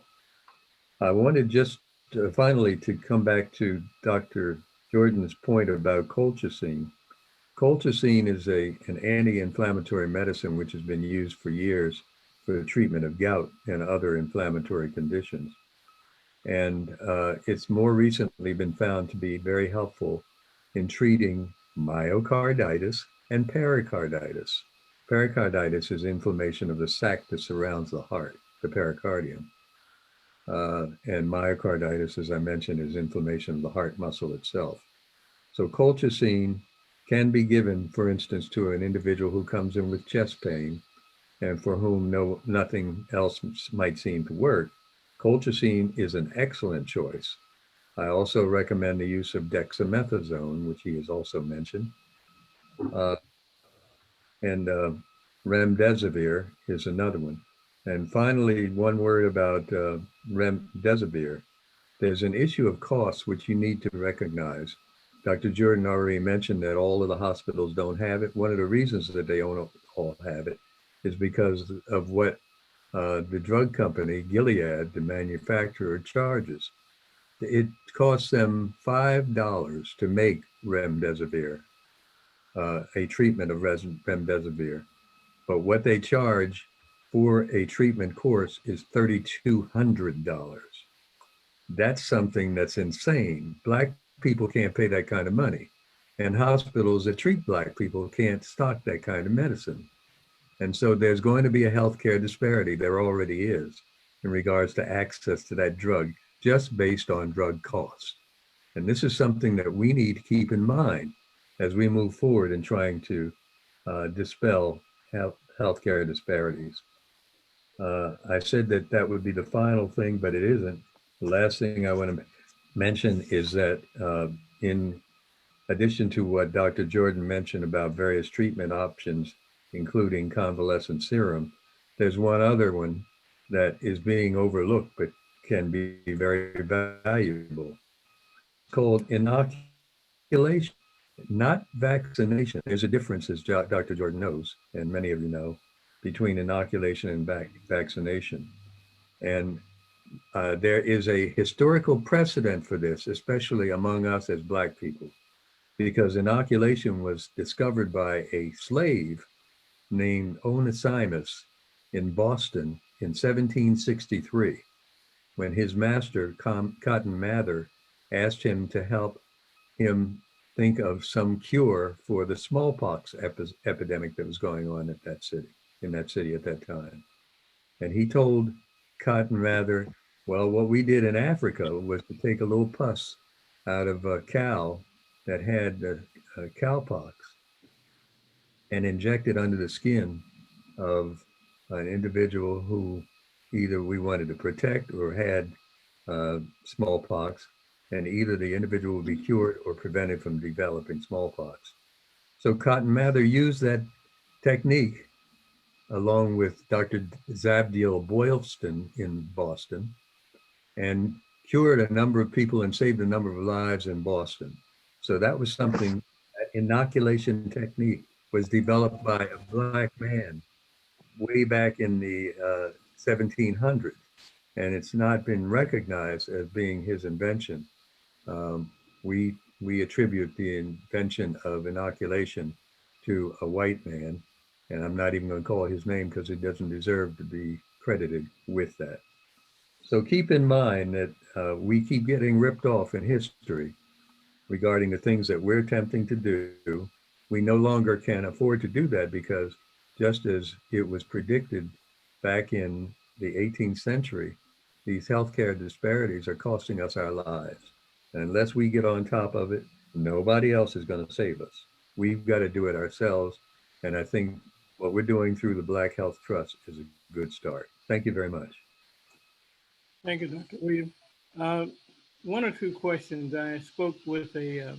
I wanted just finally to come back to Dr. Jordan's point about colchicine. Colchicine is an anti-inflammatory medicine which has been used for years for the treatment of gout and other inflammatory conditions. And it's more recently been found to be very helpful in treating myocarditis and pericarditis. Pericarditis is inflammation of the sac that surrounds the heart, the pericardium. And myocarditis, as I mentioned, is inflammation of the heart muscle itself. So colchicine can be given, for instance, to an individual who comes in with chest pain and for whom nothing else might seem to work. Colchicine is an excellent choice. I also recommend the use of dexamethasone, which he has also mentioned. And remdesivir is another one. And finally, one word about remdesivir. There's an issue of cost which you need to recognize. Dr. Jordan already mentioned that all of the hospitals don't have it. One of the reasons that they don't all have it is because of what the drug company, Gilead, the manufacturer, charges. It costs them $5 to make remdesivir, a treatment of remdesivir. But what they charge for a treatment course is $3,200. That's something that's insane. Black people can't pay that kind of money. And hospitals that treat Black people can't stock that kind of medicine. And so there's going to be a healthcare disparity. There already is in regards to access to that drug, just based on drug costs. And this is something that we need to keep in mind as we move forward in trying to dispel healthcare disparities. I said that that would be the final thing, but it isn't. The last thing I want to mention is that in addition to what Dr. Jordan mentioned about various treatment options, including convalescent serum, there's one other one that is being overlooked but can be very valuable. It's called inoculation. inoculation, not vaccination. There's a difference, as Dr. Jordan knows, and many of you know, between inoculation and vaccination. And there is a historical precedent for this, especially among us as Black people, because inoculation was discovered by a slave named Onesimus in Boston in 1763, when his master, Cotton Mather, asked him to help him think of some cure for the smallpox epidemic that was going on at that city, in that city at that time. And he told Cotton Mather, well, what we did in Africa was to take a little pus out of a cow that had cowpox and inject it under the skin of an individual who either we wanted to protect or had smallpox, and either the individual would be cured or prevented from developing smallpox. So Cotton Mather used that technique along with Dr. Zabdiel Boylston in Boston, and cured a number of people and saved a number of lives in Boston. So that was something, that inoculation technique was developed by a Black man way back in the 1700s, and it's not been recognized as being his invention. We attribute the invention of inoculation to a white man, and I'm not even going to call his name because he doesn't deserve to be credited with that. So keep in mind that we keep getting ripped off in history regarding the things that we're attempting to do. We no longer can afford to do that because just as it was predicted back in the 18th century, these healthcare disparities are costing us our lives. And unless we get on top of it, nobody else is going to save us. We've got to do it ourselves. And I think what we're doing through the Black Health Trust is a good start. Thank you very much. Thank you, Dr. Williams. One or two questions. I spoke with a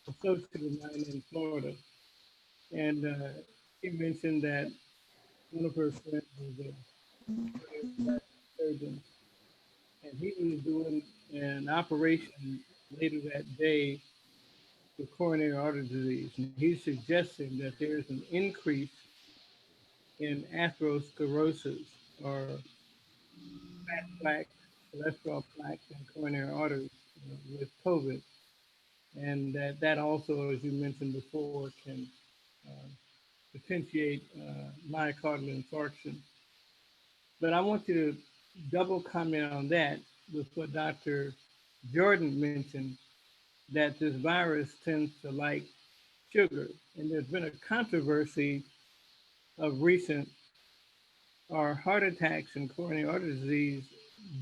associate of mine in Florida, and she mentioned that one of her friends was a surgeon, and he was doing an operation later that day for coronary artery disease. And he's suggesting that there's an increase in atherosclerosis or fat plaques, cholesterol plaques in coronary arteries with COVID. And that also, as you mentioned before, can potentiate myocardial infarction. But I want you to double comment on that with what Dr. Jordan mentioned, that this virus tends to like sugar. And there's been a controversy of recent, are heart attacks and coronary artery disease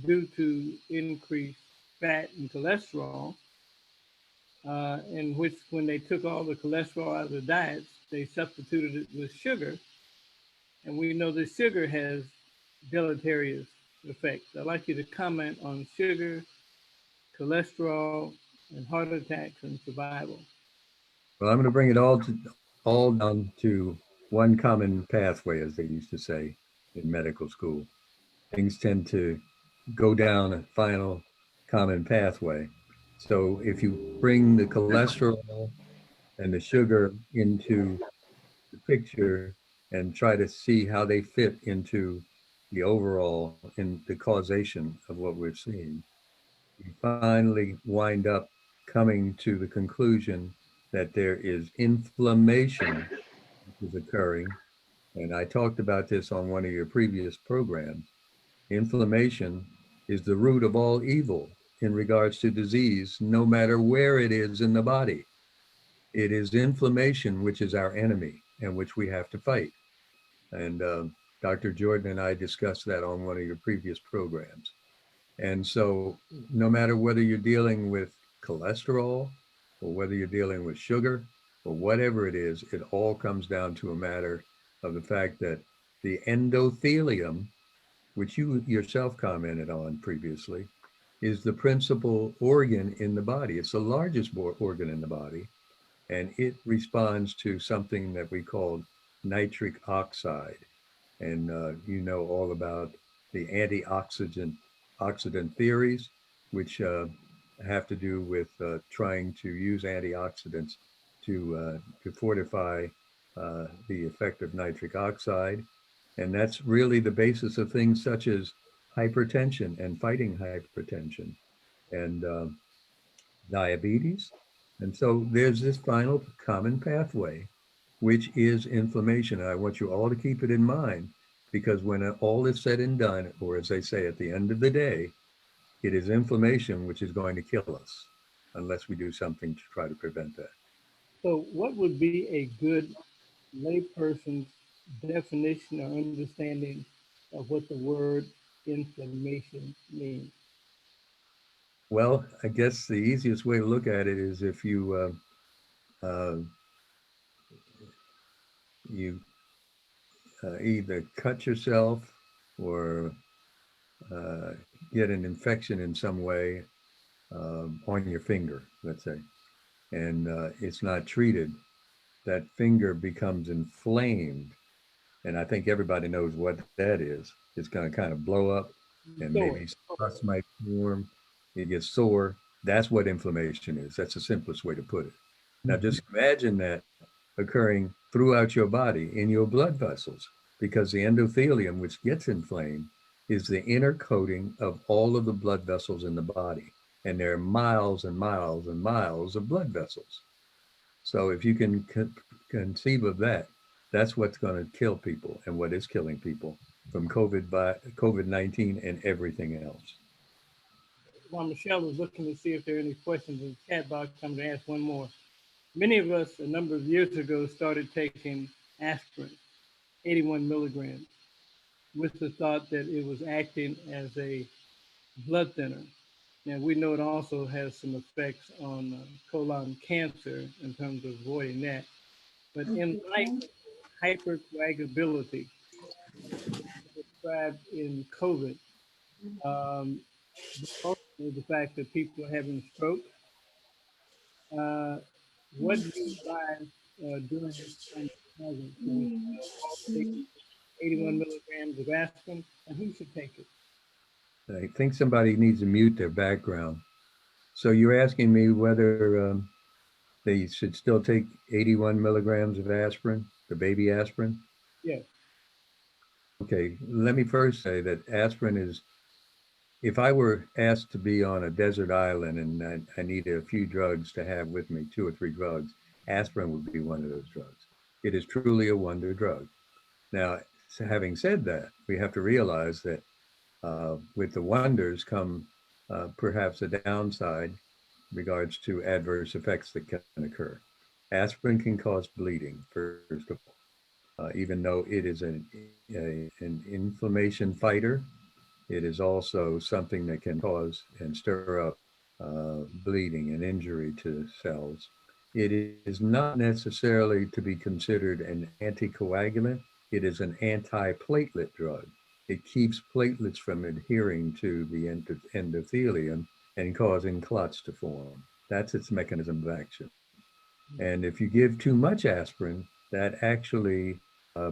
due to increased fat and cholesterol, in which when they took all the cholesterol out of the diets, they substituted it with sugar. And we know that sugar has deleterious effects. I'd like you to comment on sugar, cholesterol, and heart attacks and survival. Well, I'm going to bring it all down to one common pathway, as they used to say in medical school. Things tend to go down a final common pathway. So if you bring the cholesterol and the sugar into the picture and try to see how they fit into the overall, in the causation of what we're seeing, you finally wind up coming to the conclusion that there is inflammation which is occurring. And I talked about this on one of your previous programs. Inflammation is the root of all evil in regards to disease, no matter where it is in the body. It is inflammation which is our enemy and which we have to fight. And Dr. Jordan and I discussed that on one of your previous programs. And so no matter whether you're dealing with cholesterol or whether you're dealing with sugar or whatever it is, it all comes down to a matter of the fact that the endothelium, which you yourself commented on previously, is the principal organ in the body. It's the largest organ in the body, and it responds to something that we call nitric oxide. And you know all about the antioxidant theories, which have to do with trying to use antioxidants to fortify the effect of nitric oxide. And that's really the basis of things such as hypertension and fighting hypertension and diabetes. And so there's this final common pathway, which is inflammation. And I want you all to keep it in mind, because when all is said and done, or as they say, at the end of the day, it is inflammation which is going to kill us unless we do something to try to prevent that. So what would be a good layperson's definition or understanding of what the word inflammation means? Well, I guess the easiest way to look at it is if you either cut yourself or get an infection in some way on your finger, let's say, and it's not treated, that finger becomes inflamed. And I think everybody knows what that is. It's going to kind of blow up and maybe pus might form. It gets sore. That's what inflammation is. That's the simplest way to put it. Now, just imagine that occurring throughout your body in your blood vessels, because the endothelium, which gets inflamed, is the inner coating of all of the blood vessels in the body. And there are miles and miles and miles of blood vessels. So if you can conceive of that, that's what's going to kill people and what is killing people from COVID-19 and everything else. While Michelle is looking to see if there are any questions in the chat box, I'm going to ask one more. Many of us a number of years ago started taking aspirin, 81 milligrams, with the thought that it was acting as a blood thinner. Now, we know it also has some effects on colon cancer in terms of avoiding that. But in light of hypercoagulability described in COVID, the fact that people are having stroke, what do you advise during this kind of hazard? Should we all take 81 milligrams of aspirin, and who should take it? I think somebody needs to mute their background. So you're asking me whether they should still take 81 milligrams of aspirin, the baby aspirin? Yes. Okay, let me first say that aspirin is, if I were asked to be on a desert island and I needed a few drugs to have with me, 2 or 3 drugs, aspirin would be one of those drugs. It is truly a wonder drug. Now, having said that, we have to realize that with the wonders come perhaps a downside in regards to adverse effects that can occur. Aspirin can cause bleeding, first of all. Even though it is an inflammation fighter, it is also something that can cause and stir up bleeding and injury to cells. It is not necessarily to be considered an anticoagulant. It is an antiplatelet drug. It keeps platelets from adhering to the endothelium and causing clots to form. That's its mechanism of action. And if you give too much aspirin, that actually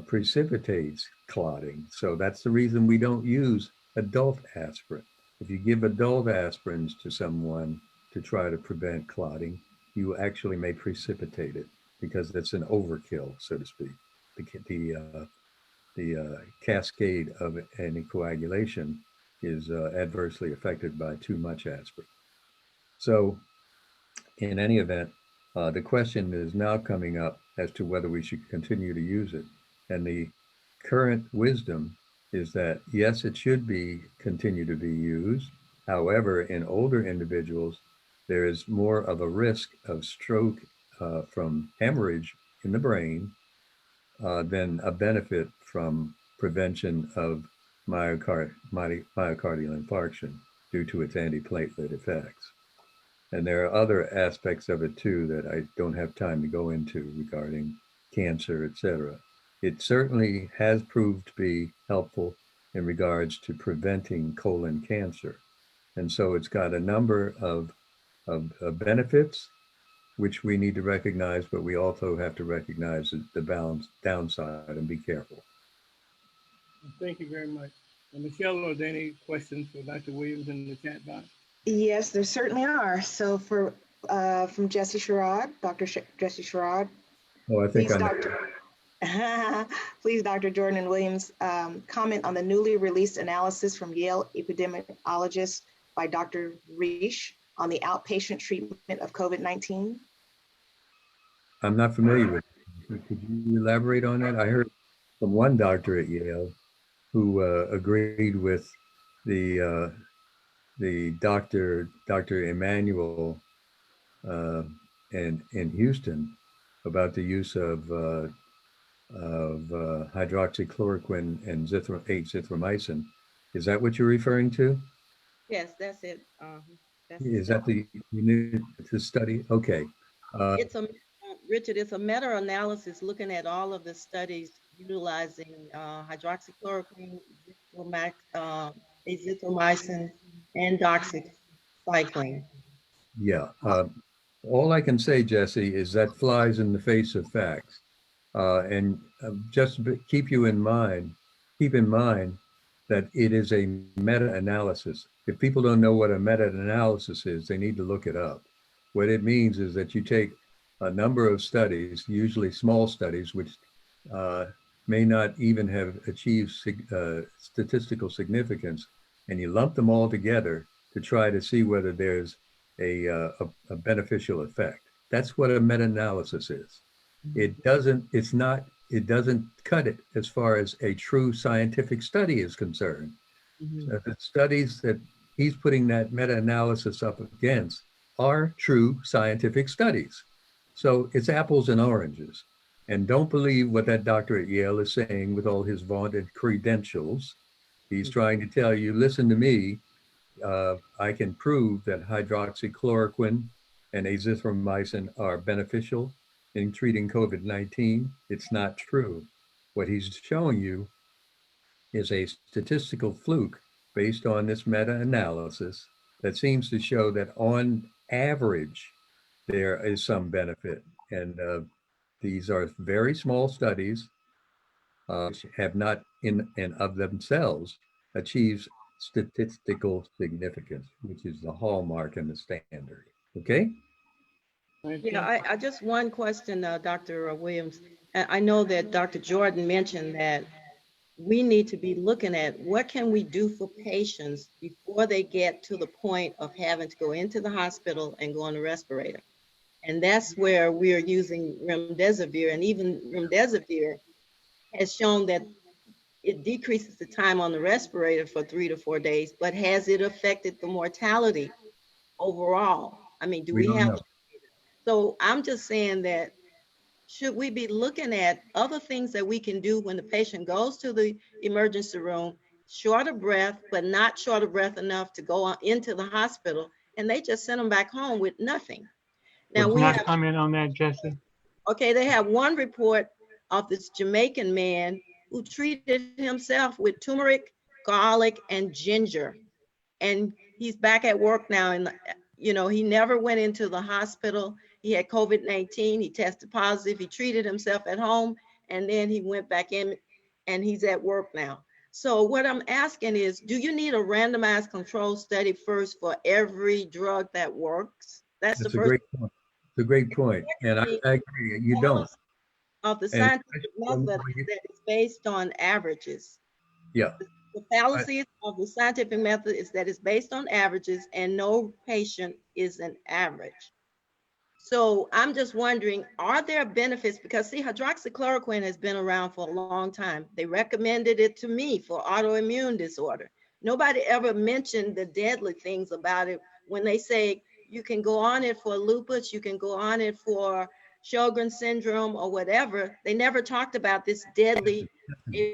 precipitates clotting. So that's the reason we don't use adult aspirin. If you give adult aspirins to someone to try to prevent clotting, you actually may precipitate it because it's an overkill, so to speak. The cascade of anticoagulation is adversely affected by too much aspirin. So in any event, the question is now coming up as to whether we should continue to use it. And the current wisdom is that, yes, it should continue to be used. However, in older individuals, there is more of a risk of stroke from hemorrhage in the brain than a benefit from prevention of myocardial infarction due to its antiplatelet effects. And there are other aspects of it too that I don't have time to go into regarding cancer, etc. It certainly has proved to be helpful in regards to preventing colon cancer. And so it's got a number of benefits, which we need to recognize, but we also have to recognize the downside and be careful. Thank you very much. And Michelle, are there any questions for Dr. Williams in the chat box? Yes, there certainly are. So for from Jesse Sherrod, Jesse Sherrod, Oh, I think please, I know. please, Dr. Jordan and Williams, comment on the newly released analysis from Yale epidemiologist by Dr. Reish on the outpatient treatment of COVID-19. I'm not familiar with it. Could you elaborate on that? I heard from one doctor at Yale who agreed with the Dr. Emmanuel in Houston about the use of hydroxychloroquine and 8-zithromycin. Is that what you're referring to? Yes, that's it. That's Is that exactly. the study? Okay. It's a Richard. It's a meta-analysis looking at all of the studies utilizing hydroxychloroquine, azithromycin, and doxycycline. Yeah. All I can say, Jesse, is that flies in the face of facts. And just keep in mind that it is a meta-analysis. If people don't know what a meta-analysis is, they need to look it up. What it means is that you take a number of studies, usually small studies, which may not even have achieved statistical significance, and you lump them all together to try to see whether there's a beneficial effect. That's what a meta-analysis is. It doesn't cut it as far as a true scientific study is concerned. So the studies that he's putting that meta-analysis up against are true scientific studies. So it's apples and oranges. And don't believe what that doctor at Yale is saying with all his vaunted credentials. He's trying to tell you, listen to me, I can prove that hydroxychloroquine and azithromycin are beneficial in treating COVID-19. It's not true. What he's showing you is a statistical fluke based on this meta-analysis that seems to show that on average, there is some benefit. And these are very small studies which have not in and of themselves achieved statistical significance, which is the hallmark and the standard. Okay? Yeah, I just one question, Dr. Williams. I know that Dr. Jordan mentioned that we need to be looking at what can we do for patients before they get to the point of having to go into the hospital and go on a respirator. And that's where we are using remdesivir, and even remdesivir has shown that it decreases the time on the respirator for 3 to 4 days, but has it affected the mortality overall? I mean, do we don't have? know. So I'm just saying that should we be looking at other things that we can do when the patient goes to the emergency room, short of breath, but not short of breath enough to go into the hospital, and they just send them back home with nothing. Now Would you we not have, comment on that, Jesse? okay, they have one report of this Jamaican man who treated himself with turmeric, garlic, and ginger. And he's back at work now. And, you know, he never went into the hospital. He had COVID-19. He tested positive. He treated himself at home. And then he went back in and he's at work now. So what I'm asking is, do you need a randomized control study first for every drug that works? That's the That's a first. great point. It's a great point. And I agree, you don't. Of the And scientific method that is based on averages. yeah. The fallacy of the scientific method is that it's based on averages and no patient is an average. So I'm just wondering, are there benefits? Because see, hydroxychloroquine has been around for a long time. They recommended it to me for autoimmune disorder. Nobody ever mentioned the deadly things about it when they say you can go on it for lupus, you can go on it for Sjogren's syndrome or whatever. They never talked about this deadly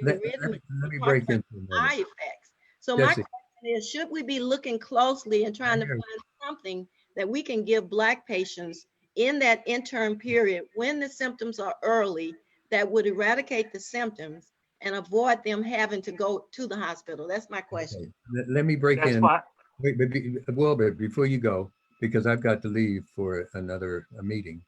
Let me break into eye that. effects. So my Jesse, question is, should we be looking closely and trying to find something that we can give Black patients in that interim period when the symptoms are early that would eradicate the symptoms and avoid them having to go to the hospital? That's my question. let me break That's in. why. Wait, but before you go, because I've got to leave for another meeting,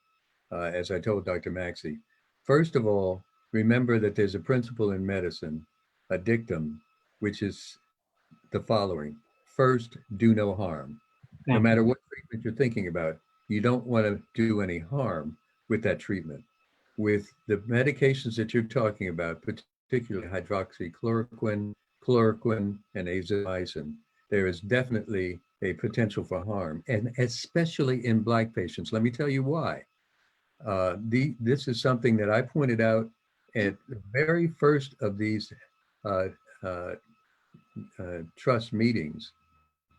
as I told Dr. Maxey. First of all, remember that there's a principle in medicine, a dictum, which is the following. First, do no harm. no matter what treatment you're thinking about, you don't want to do any harm with that treatment. With the medications that you're talking about, particularly hydroxychloroquine, chloroquine, and azithromycin, there is definitely a potential for harm, and especially in Black patients. Let me tell you why. This is something that I pointed out at the very first of these trust meetings.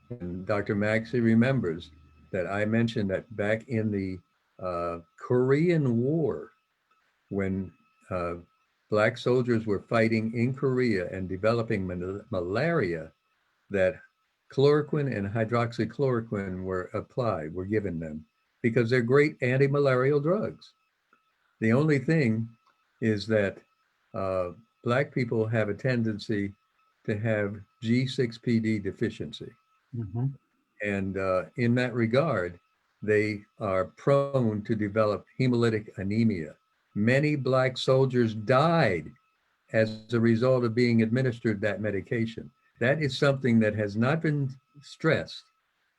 And Dr. Maxey remembers that I mentioned that back in the Korean War, when Black soldiers were fighting in Korea and developing malaria, that chloroquine and hydroxychloroquine were given them because they're great anti-malarial drugs. The only thing is that Black people have a tendency to have G6PD deficiency. Mm-hmm. And in that regard, they are prone to develop hemolytic anemia. Many Black soldiers died as a result of being administered that medication. That is something that has not been stressed.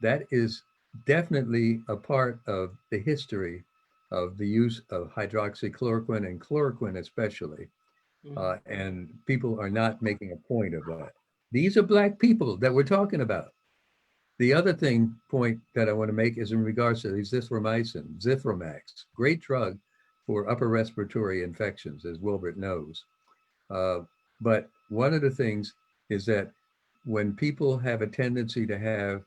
That is definitely a part of the history of the use of hydroxychloroquine and chloroquine especially. And people are not making a point of that. These are Black people that we're talking about. The other point that I want to make is in regards to the zithromycin, Zithromax, great drug for upper respiratory infections, as Wilbert knows. But one of the things is that when people have a tendency to have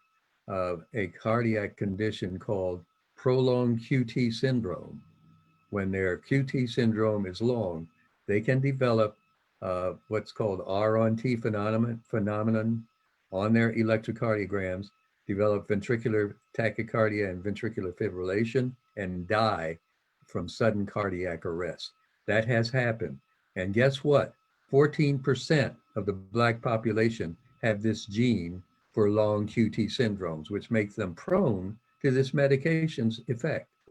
a cardiac condition called prolonged QT syndrome, when their QT syndrome is long, they can develop what's called R-on-T phenomenon on their electrocardiograms, develop ventricular tachycardia and ventricular fibrillation, and die from sudden cardiac arrest. That has happened. And guess what? 14% of the Black population have this gene for long QT syndromes, which makes them prone to this medication's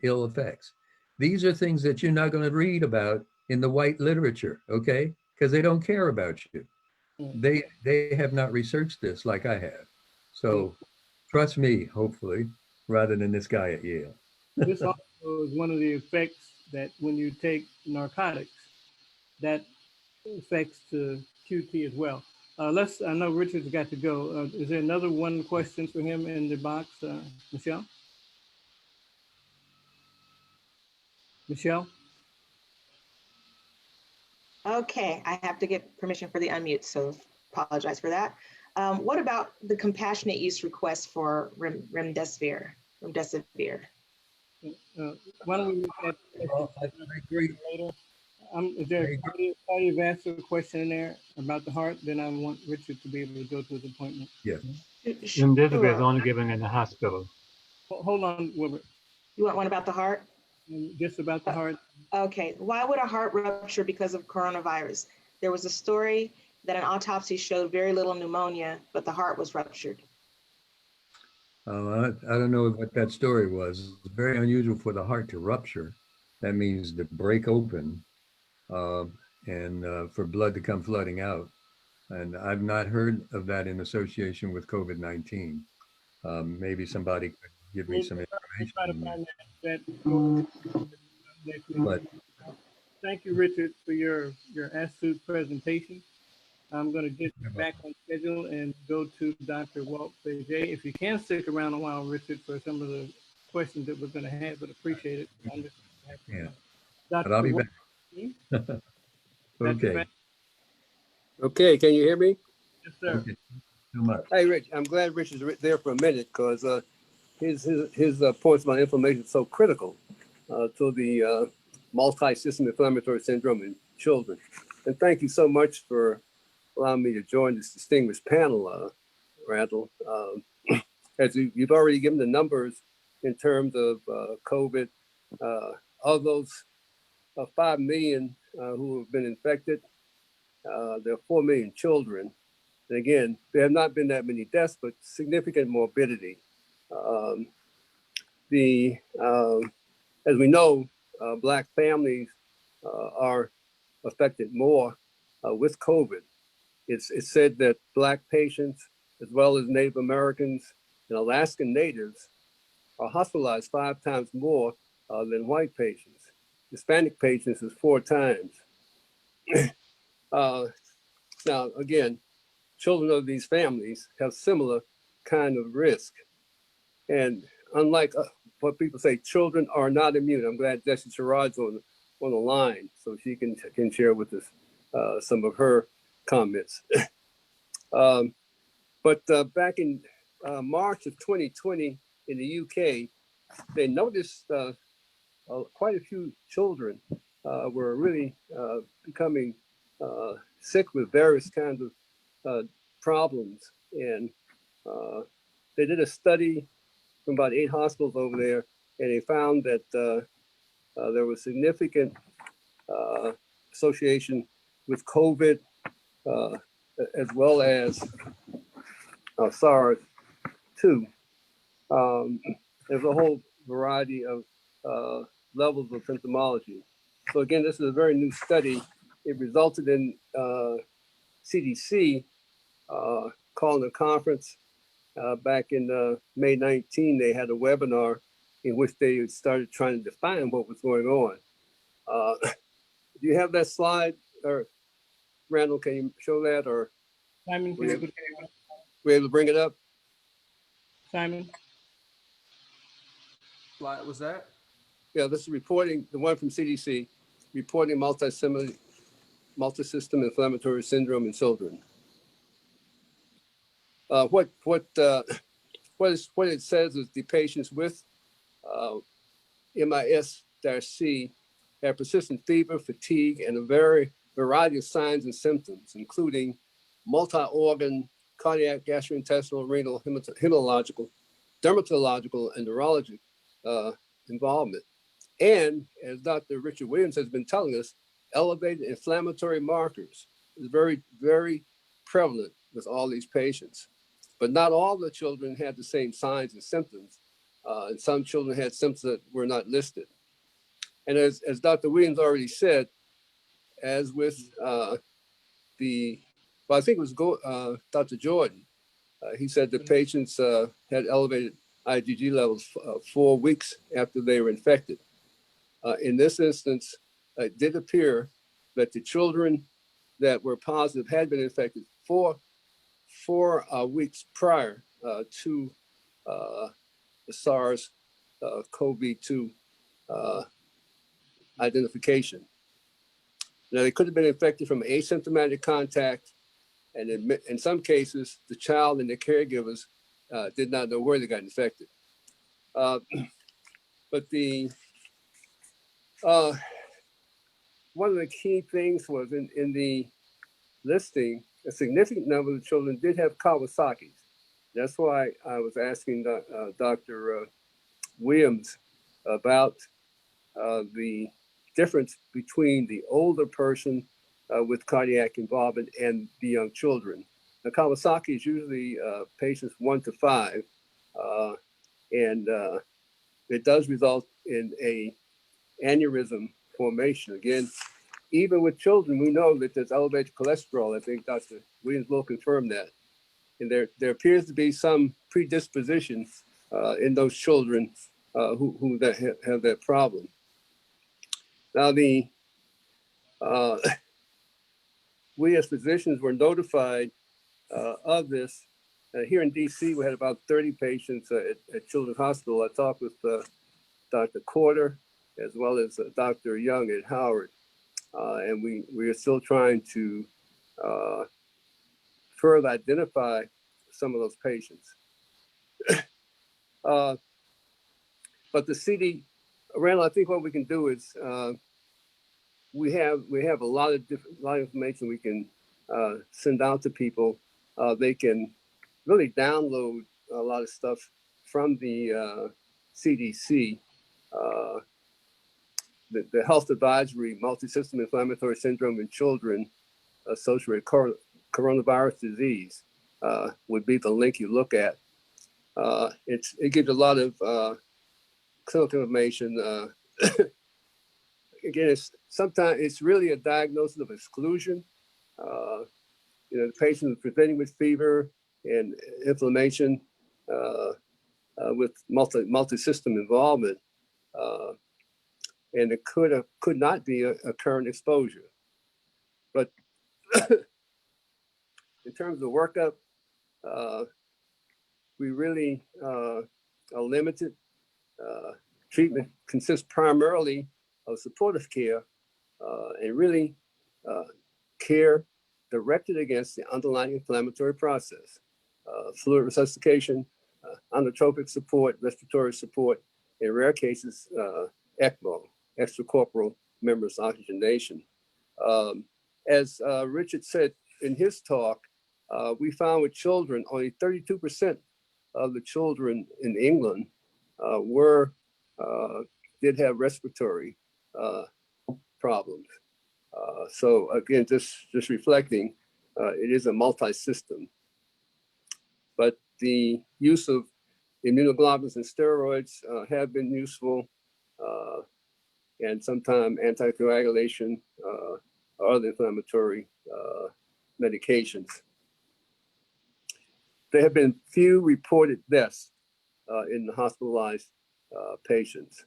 ill effects. These are things that you're not going to read about in the white literature, okay? Because they don't care about you. They have not researched this like I have. So trust me, hopefully, rather than this guy at Yale. This also is one of the effects that when you take narcotics, that affects the QT as well. I know Richard's got to go. Is there another one question for him in the box, Michelle? Michelle? Okay, I have to get permission for the unmute, so apologize for that. What about the compassionate use request for remdesivir? Why don't we look at later? Is there a cardiovascular question in there about the heart? Then I want Richard to be able to go to his appointment. Yes. Remdesivir is only given in the hospital. Hold on, Wilbert. You want one about the heart? Just about the heart. Okay. Why would a heart rupture because of coronavirus? There was a story that an autopsy showed very little pneumonia, but the heart was ruptured. I don't know what that story was. It's very unusual for the heart to rupture. That means to break open and for blood to come flooding out. And I've not heard of that in association with COVID-19. Maybe somebody could give me some information. But thank you, Richard, for your astute presentation. I'm going to get back on schedule and go to Dr. Walt Faget. If you can stick around a while, Richard, for some of the questions that we're going to have, but appreciate it. Yeah. Dr. But I'll be Walt, back. Okay. Okay, can you hear me? Yes, sir. Okay. Too much. Hey, Rich, I'm glad Rich is there for a minute because his points about inflammation is so critical to the multi-system inflammatory syndrome in children. And thank you so much for allowing me to join this distinguished panel, Randall. As you've already given the numbers in terms of COVID, of those 5 million who have been infected, there are 4 million children. And again, there have not been that many deaths, but significant morbidity. As we know, Black families are affected more with COVID. It's said that Black patients, as well as Native Americans and Alaskan natives are hospitalized 5 times more than white patients. Hispanic patients is 4 times. Now, again, children of these families have similar kind of risk. And unlike what people say, children are not immune. I'm glad Jessie Sherrod's on the line so she can share with us some of her comments. But back in March of 2020 in the UK, they noticed quite a few children were really becoming sick with various kinds of problems. And they did a study from about 8 hospitals over there, and they found that there was significant association with COVID as well as SARS-2. There's a whole variety of levels of symptomology. So again, this is a very new study. It resulted in CDC calling a conference back in May 19. They had a webinar in which they started trying to define what was going on. Do you have that slide, or Randall, can you show that, or Simon, were you able to bring it up? Simon? Slide was that? Yeah, this is reporting, the one from CDC, reporting multisystem inflammatory syndrome in children. What it says is the patients with MIS-C have persistent fever, fatigue, and a variety of signs and symptoms, including multi-organ, cardiac, gastrointestinal, renal, hematological, dermatological, and neurologic involvement. And as Dr. Richard Williams has been telling us, elevated inflammatory markers is very, very prevalent with all these patients. But not all the children had the same signs and symptoms. And some children had symptoms that were not listed. And as Dr. Williams already said, as with I think it was Dr. Jordan, he said the patients had elevated IgG levels 4 weeks after they were infected. In this instance, it did appear that the children that were positive had been infected 4 weeks prior to the SARS-CoV-2 identification. Now, they could have been infected from asymptomatic contact, and in some cases, the child and the caregivers did not know where they got infected. But one of the key things was in the listing, a significant number of children did have Kawasaki's. That's why I was asking Dr. Williams about the difference between the older person with cardiac involvement and the young children. The Kawasaki is usually patients 1 to 5, and it does result in a aneurysm formation. Again, even with children, we know that there's elevated cholesterol. I think Dr. Williams will confirm that. And there appears to be some predisposition in those children who have that problem. Now, we as physicians were notified of this. Here in DC, we had about 30 patients at Children's Hospital. I talked with Dr. Corder as well as Dr. Young at Howard. And we are still trying to further identify some of those patients. But the Randall, I think what we can do is we have a lot of information we can send out to people. They can really download a lot of stuff from the CDC, the Health Advisory, Multisystem Inflammatory Syndrome in Children Associated with Coronavirus Disease would be the link you look at. It gives a lot of clinical information. Again, sometimes it's really a diagnosis of exclusion. The patient is presenting with fever and inflammation, with multi-system involvement, and it could not be a current exposure. But in terms of workup, we really are limited. Treatment consists primarily of supportive care and really care directed against the underlying inflammatory process. Fluid resuscitation, inotropic support, respiratory support, in rare cases, ECMO, extracorporeal membranous oxygenation. As Richard said in his talk, we found with children, only 32% of the children in England did have respiratory problems. So again, just reflecting, it is a multi-system. But the use of immunoglobulins and steroids have been useful, and sometimes anticoagulation or other inflammatory medications. There have been few reported deaths in the hospitalized patients.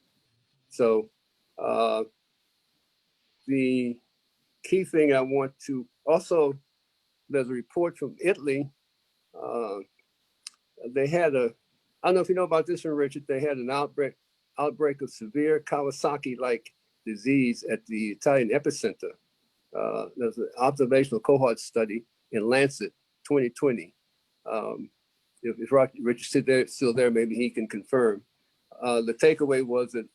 So the key thing I want to also, there's a report from Italy. They had I don't know if you know about this one, Richard, they had an outbreak of severe Kawasaki-like disease at the Italian epicenter. There's an observational cohort study in Lancet 2020. If Richard's still there, maybe he can confirm. The takeaway was that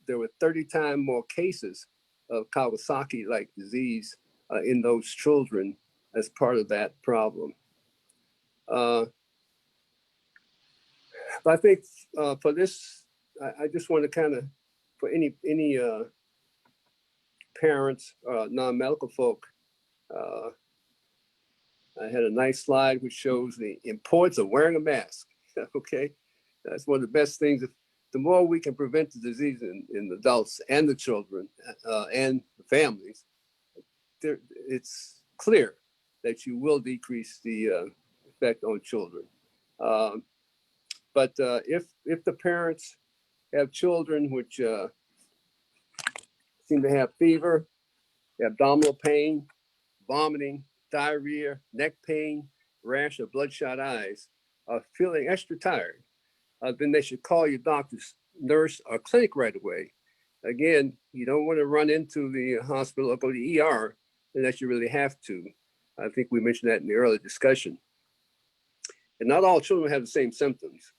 there were 30 times more cases of Kawasaki-like disease in those children as part of that problem. But I think for this, I just want to kind of, for any parents, non-medical folk, I had a nice slide which shows the importance of wearing a mask. Okay, that's one of the best things. The more we can prevent the disease in adults and the children and the families, it's clear that you will decrease the effect on children. But if the parents have children which seem to have fever, abdominal pain, vomiting, diarrhea, neck pain, rash, or bloodshot eyes, feeling extra tired, then they should call your doctor's nurse or clinic right away. Again, you don't want to run into the hospital or go to the ER unless you really have to. I think we mentioned that in the earlier discussion. And not all children have the same symptoms,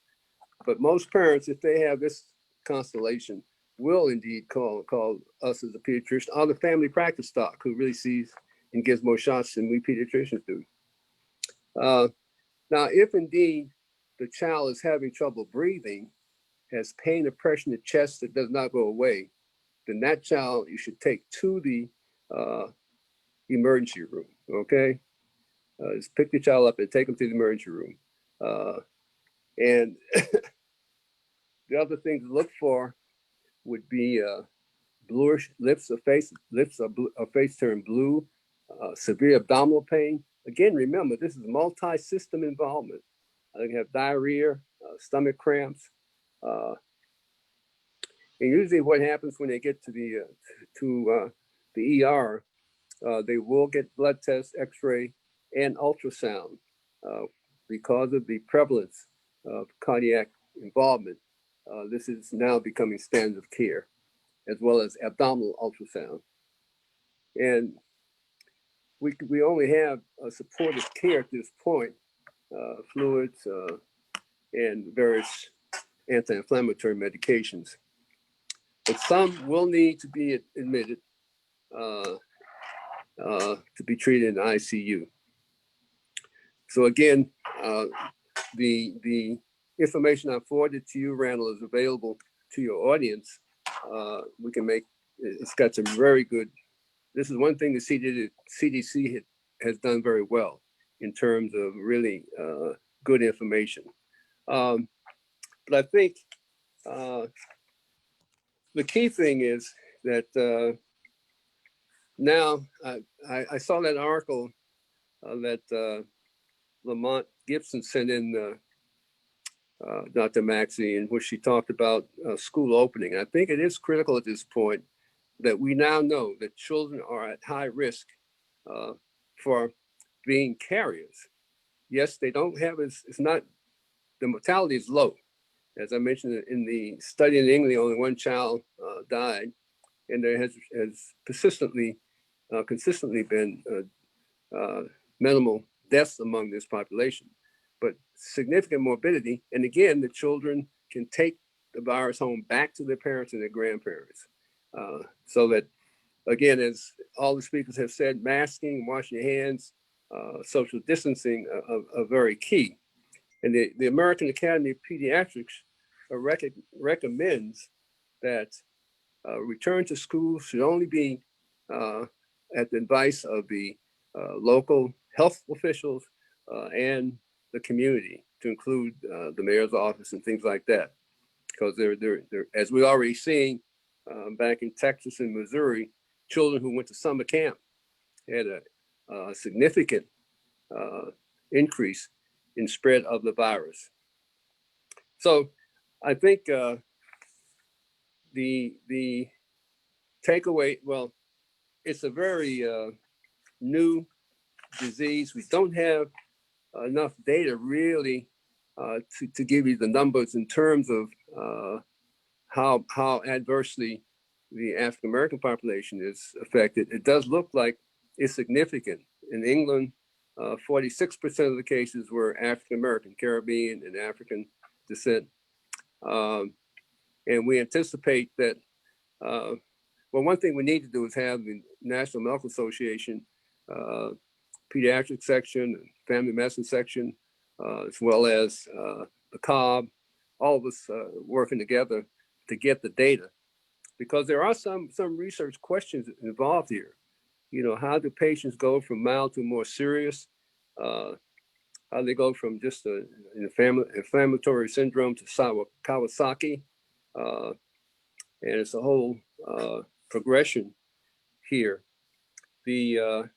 but most parents, if they have this constellation, will indeed call us as a pediatrician or the family practice doc who really sees and gives more shots than we pediatricians do. Now, if indeed the child is having trouble breathing, has pain or pressure in the chest that does not go away, then that child you should take to the emergency room, okay? Just pick the child up and take them to the emergency room. And the other thing to look for would be bluish lips or face turn blue, severe abdominal pain. Again, remember, this is multi-system involvement. They can have diarrhea, stomach cramps. And usually what happens when they get to the ER, they will get blood tests, x-ray, and ultrasound because of the prevalence of cardiac involvement. This is now becoming standard of care, as well as abdominal ultrasound. And we only have supportive care at this point, fluids and various anti-inflammatory medications. But some will need to be admitted to be treated in the ICU. So again, the information I forwarded to you, Randall, is available to your audience. We can make, it's got some very good, this is one thing the CDC has done very well in terms of really good information. But I think the key thing is that now I saw that article that Lamont Gibson sent in Dr. Maxey, in which she talked about school opening. And I think it is critical at this point that we now know that children are at high risk for being carriers. Yes, they don't have, it's not, the mortality is low. As I mentioned in the study in England, only one child died, and there has consistently been minimal deaths among this population, but significant morbidity. And again, the children can take the virus home back to their parents and their grandparents. So that, again, as all the speakers have said, masking, washing your hands, social distancing are very key. And the American Academy of Pediatrics recommends that return to school should only be at the advice of the local health officials and the community, to include the mayor's office and things like that. Because they're as we already seen back in Texas and Missouri, children who went to summer camp had a significant increase in spread of the virus. So I think the takeaway, well, it's a very new disease. We don't have enough data really to give you the numbers in terms of how adversely the African American population is affected. It does look like it's significant. In England, 46% of the cases were African American, Caribbean, and African descent. And we anticipate that, well, one thing we need to do is have the National Medical Association pediatric section and family medicine section, as well as the COB, all of us working together to get the data, because there are some research questions involved here. You know, how do patients go from mild to more serious? How they go from just an inflammatory syndrome to Kawasaki, and it's a whole progression here. The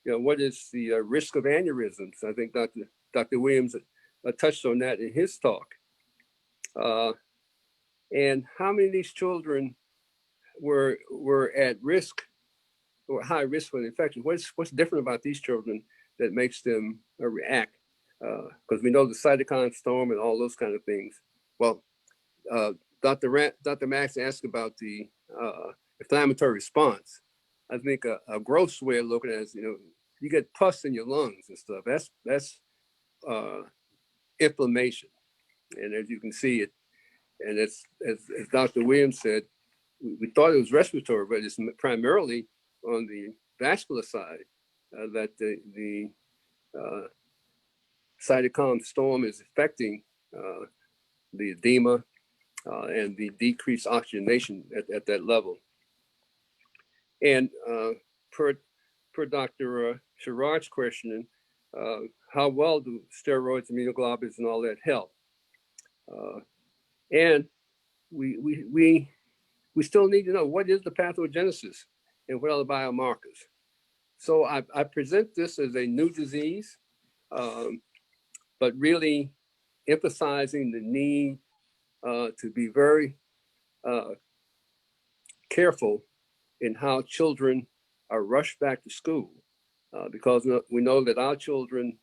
what is the risk of aneurysms? I think Dr. Williams touched on that in his talk. And how many of these children were at risk or high risk for the infection? What's different about these children that makes them react? Because we know the cytokine storm and all those kind of things. Well, Dr. Max asked about the inflammatory response. I think a gross way of looking at it is, you get pus in your lungs and stuff. That's inflammation. And as you can see it, and it's, as Dr. Williams said, we thought it was respiratory, but it's primarily on the vascular side that the cytokine storm is affecting the edema and the decreased oxygenation at that level. And per Dr. Sherrod's questioning, how well do steroids, immunoglobulins, and all that help? And we still need to know, what is the pathogenesis and what are the biomarkers? So I present this as a new disease, but really emphasizing the need to be very careful in how children are rushed back to school, because we know that our children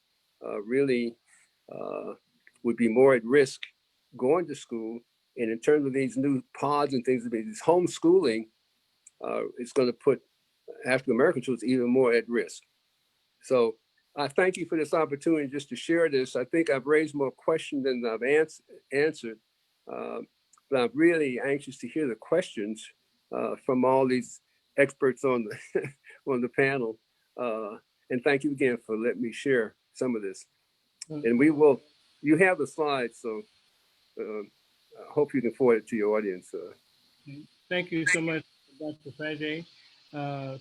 really would be more at risk going to school. And in terms of these new pods and things, this homeschooling is going to put African American children even more at risk. So I thank you for this opportunity just to share this. I think I've raised more questions than I've answered, but I'm really anxious to hear the questions from all these experts on the on the panel. And thank you again for letting me share some of this. And you have the slides, so I hope you can forward it to your audience. Thank you so much, Dr. Fajay,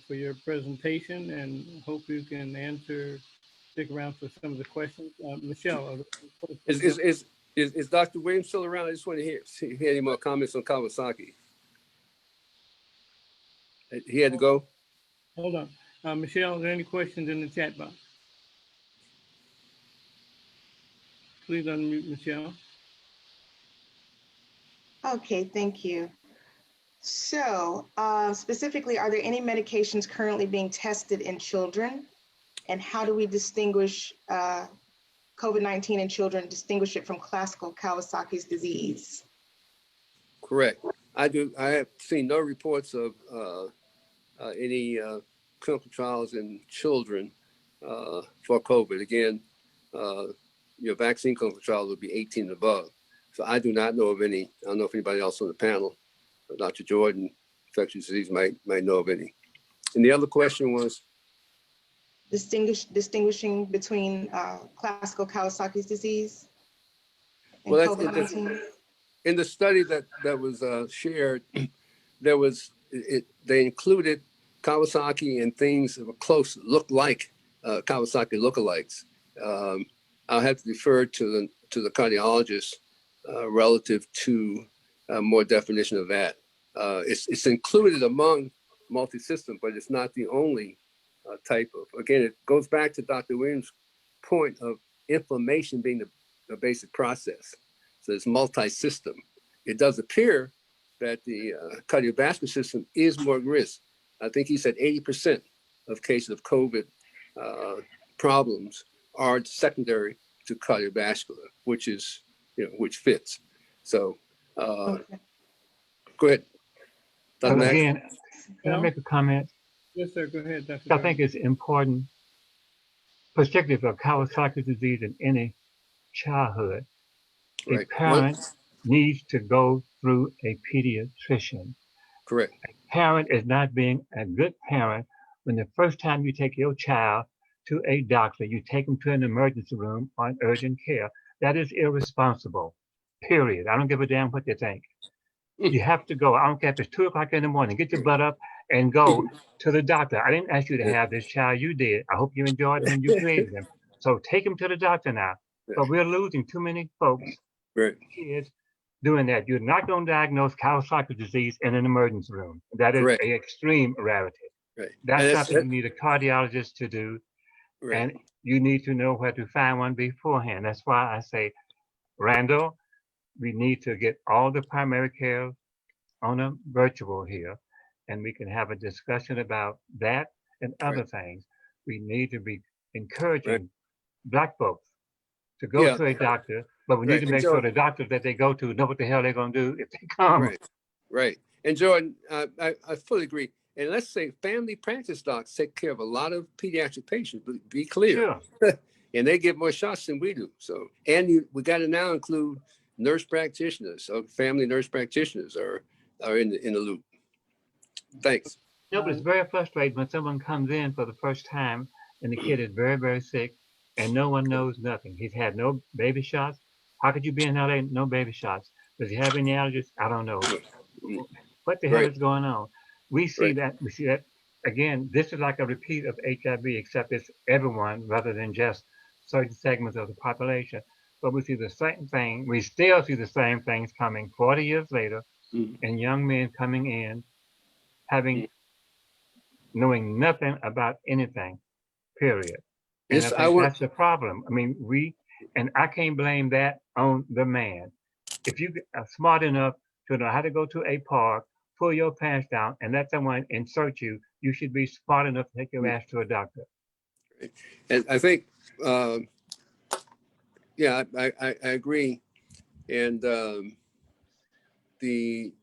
for your presentation, and hope you can stick around for some of the questions. Michelle. Is Dr. Williams still around? I just want to hear any more comments on Kawasaki. He had to go. Hold on. Michelle, are there any questions in the chat box? Please unmute Michelle. Okay, thank you. So specifically, are there any medications currently being tested in children? And how do we distinguish COVID-19 in children, distinguish it from classical Kawasaki's disease? Correct. I have seen no reports of any clinical trials in children for COVID. Again, your vaccine clinical trials would be 18 and above. So I do not know of any. I don't know if anybody else on the panel, Dr. Jordan, infectious disease might know of any. And the other question was? Distinguishing between classical Kawasaki's disease and Well, COVID-19? In the study that was shared, there was, they included Kawasaki and things that were close, looked like Kawasaki lookalikes. I'll have to defer to the cardiologist relative to more definition of that. It's included among multi-system, but it's not the only type of. Again, it goes back to Dr. Williams' point of inflammation being the basic process. So it's multi-system. It does appear that the cardiovascular system is more at risk. I think he said 80% of cases of COVID problems are secondary to cardiovascular, which is, which fits. So Okay. Go ahead. So again, can I make a comment? Yes, sir. Go ahead, Dr. I think it's important, particularly for Kawasaki disease in any childhood, right. A parent needs to go through a pediatrician. Correct. A parent is not being a good parent when the first time you take your child to a doctor, you take them to an emergency room on urgent care. That is irresponsible, period. I don't give a damn what they think. You have to go. I don't care if it's 2 o'clock in the morning. Get your butt up and go to the doctor. I didn't ask you to have this child. You did. I hope you enjoyed him when you created him. So take him to the doctor now. But we're losing too many folks, kids, doing that. You're not going to diagnose Kawasaki disease in an emergency room. That is an extreme rarity. Right. That's something you need a cardiologist to do. Right. And you need to know where to find one beforehand. That's why I say, Randall, we need to get all the primary care on a virtual here, and we can have a discussion about that and other things. We need to be encouraging Black folks to go to a doctor, but we need to make sure the doctors that they go to know what the hell they're going to do if they come. Right, right. And Jordan, I fully agree. And let's say family practice docs take care of a lot of pediatric patients, but be clear. Sure. And they get more shots than we do. So, and we got to now include nurse practitioners. So family nurse practitioners are in the loop. Thanks. No, but it's very frustrating when someone comes in for the first time and the kid is very, very sick and no one knows nothing. He's had no baby shots. How could you be in LA? No baby shots. Does he have any allergies? I don't know. What the hell is going on? We see that. We see that again. This is like a repeat of HIV, except it's everyone rather than just certain segments of the population. But we see the same thing. We still see the same things coming 40 years later, and young men coming in having knowing nothing about anything. Period. And I think that's the problem. I mean, and I can't blame that on the man. If you are smart enough to know how to go to a park, pull your pants down, and let someone insert you, you should be smart enough to take your ass to a doctor. And I think, yeah, I agree. And it's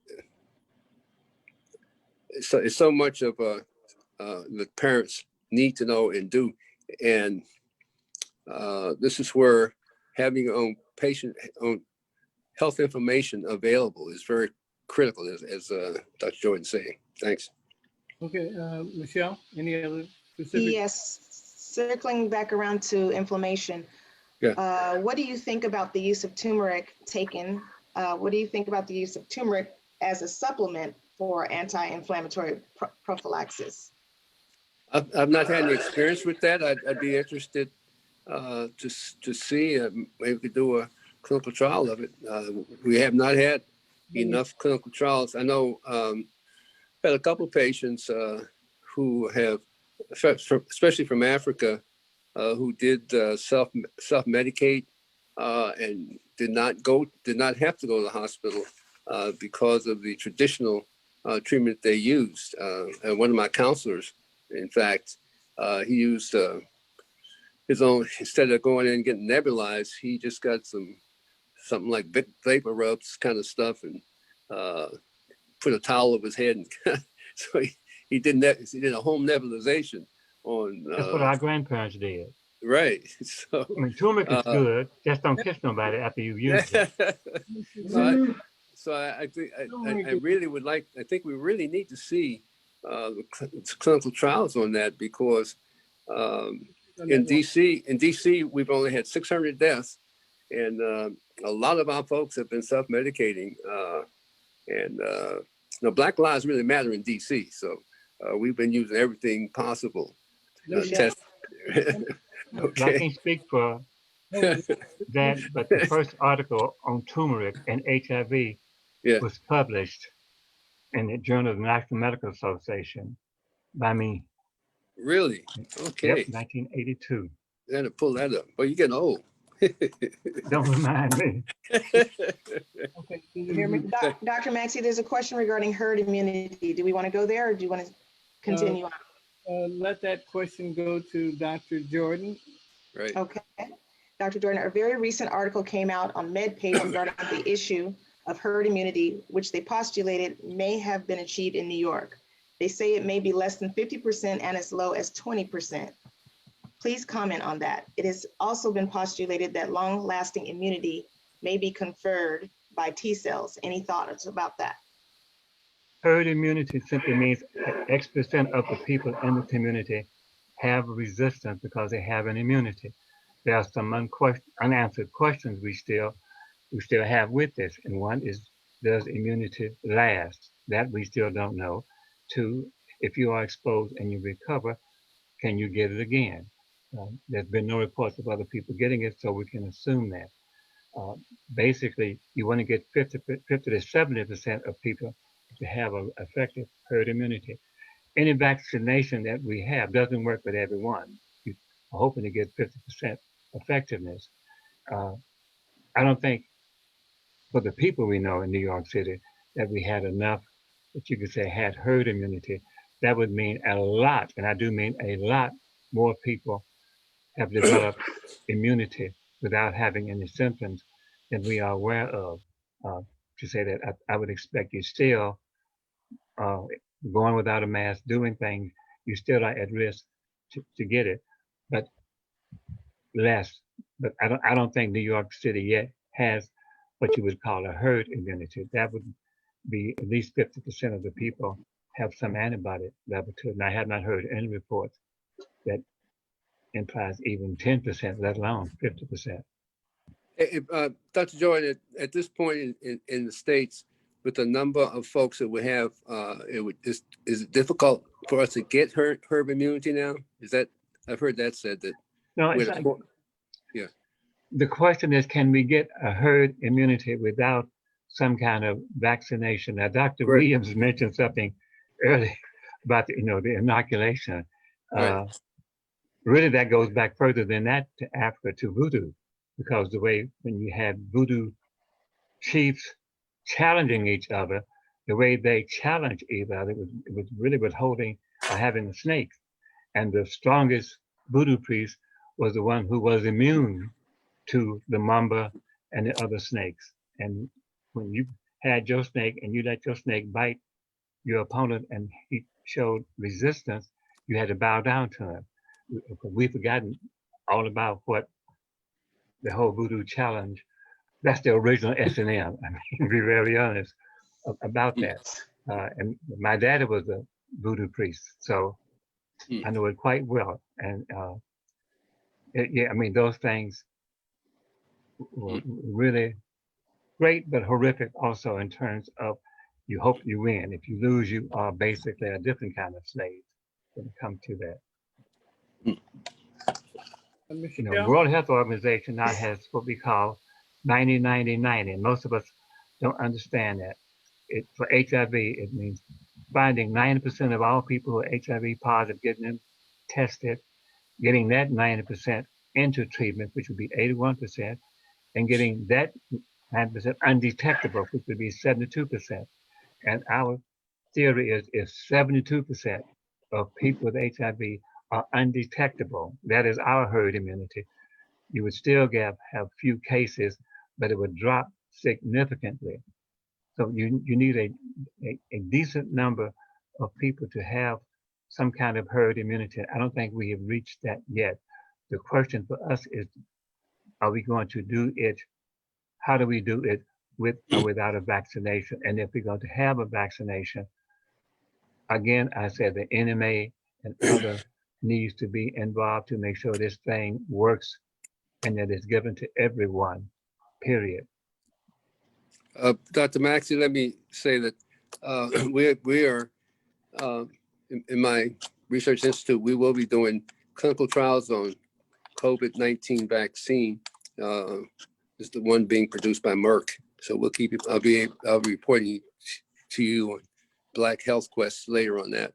so much of the parents need to know and do. And this is where having your own own health information available is very critical, as Dr. Jordan saying. Thanks. Okay, Michelle, any other specific? Yes, circling back around to inflammation. Yeah. What do you think about the use of turmeric taken? What do you think about the use of turmeric as a supplement for anti-inflammatory prophylaxis? I've not had any experience with that. I'd be interested to see. Maybe we could do a clinical trial of it. We have not had enough clinical trials. I know had a couple of patients who have, especially from Africa, who did self-medicate and did not have to go to the hospital because of the traditional treatment they used. And one of my counselors, in fact, he used his own, instead of going in and getting nebulized, he just got something like vapor rubs kind of stuff and put a towel over his head. And so he did a home nebulization on. That's what our grandparents did. Right. So I mean, turmeric is good. Just don't kiss nobody after you've used it. So I think I really would like. I think we really need to see the clinical trials on that, because in DC we've only had 600 deaths, and a lot of our folks have been self-medicating. And Black Lives really matter in DC, so we've been using everything possible to test. Okay. I can't speak for that, but the first article on turmeric and HIV was published in the Journal of the National Medical Association by me. Really? Okay. Yep, 1982. You had to pull that up. Well, you're getting old. Don't remind me. Okay, can you hear me? Dr. Maxey, there's a question regarding herd immunity. Do we want to go there, or do you want to continue on? Let that question go to Dr. Jordan. Right. Okay. Dr. Jordan, a very recent article came out on MedPage regarding the issue of herd immunity, which they postulated may have been achieved in New York. They say it may be less than 50% and as low as 20%. Please comment on that. It has also been postulated that long-lasting immunity may be conferred by T cells. Any thoughts about that? Herd immunity simply means X% of the people in the community have resistance because they have an immunity. There are some unanswered questions we still have with this. And one is, does immunity last? That we still don't know. Two, if you are exposed and you recover, can you get it again? There's been no reports of other people getting it, so we can assume that. Basically, you want to get 50 to 70% of people to have an effective herd immunity. Any vaccination that we have doesn't work with everyone. You're hoping to get 50% effectiveness. I don't think for the people we know in New York City that we had enough that you could say had herd immunity. That would mean a lot, and I do mean a lot more people have developed immunity without having any symptoms than we are aware of. To say that I would expect you still going without a mask, doing things, you still are at risk to get it, but less. But I don't think New York City yet has what you would call a herd immunity. That would be at least 50% of the people have some antibody level to it. And I have not heard any reports that implies even 10%, let alone 50%. Dr. Jordan, at this point in the States, with the number of folks that we have, is it difficult for us to get herd immunity now? Is that, I've heard that said that. No, it's like, yeah. The question is, can we get a herd immunity without some kind of vaccination? Now, Dr. Williams mentioned something earlier about the inoculation. Right. Really, that goes back further than that to Africa, to voodoo, because the way when you had voodoo chiefs challenging each other, the way they challenged each other, it was really withholding or having a snake. And the strongest voodoo priest was the one who was immune to the mamba and the other snakes. And when you had your snake and you let your snake bite your opponent and he showed resistance, you had to bow down to him. We've forgotten all about what the whole voodoo challenge, that's the original S&M. I mean, to be very honest about that. And my daddy was a voodoo priest, so I know it quite well. And yeah, I mean, those things were really great, but horrific also in terms of you hope you win. If you lose, you are basically a different kind of slave when it comes to that. World Health Organization now has what we call 90-90-90, and most of us don't understand that. For HIV, it means finding 90% of all people who are HIV positive, getting them tested, getting that 90% into treatment, which would be 81%, and getting that 90% undetectable, which would be 72%. And our theory is if 72% of people with HIV are undetectable, that is our herd immunity, you would still have few cases, but it would drop significantly. So you need a decent number of people to have some kind of herd immunity. I don't think we have reached that yet. The question for us is, are we going to do it? How do we do it with or without a vaccination? And if we're going to have a vaccination, again, I said the NMA and other needs to be involved to make sure this thing works and that it's given to everyone, period. Dr. Maxey, let me say that we are, in my research institute, we will be doing clinical trials on COVID-19 vaccine. Is the one being produced by Merck. So we'll keep it, I'll be reporting to you on Black Health Quest later on that.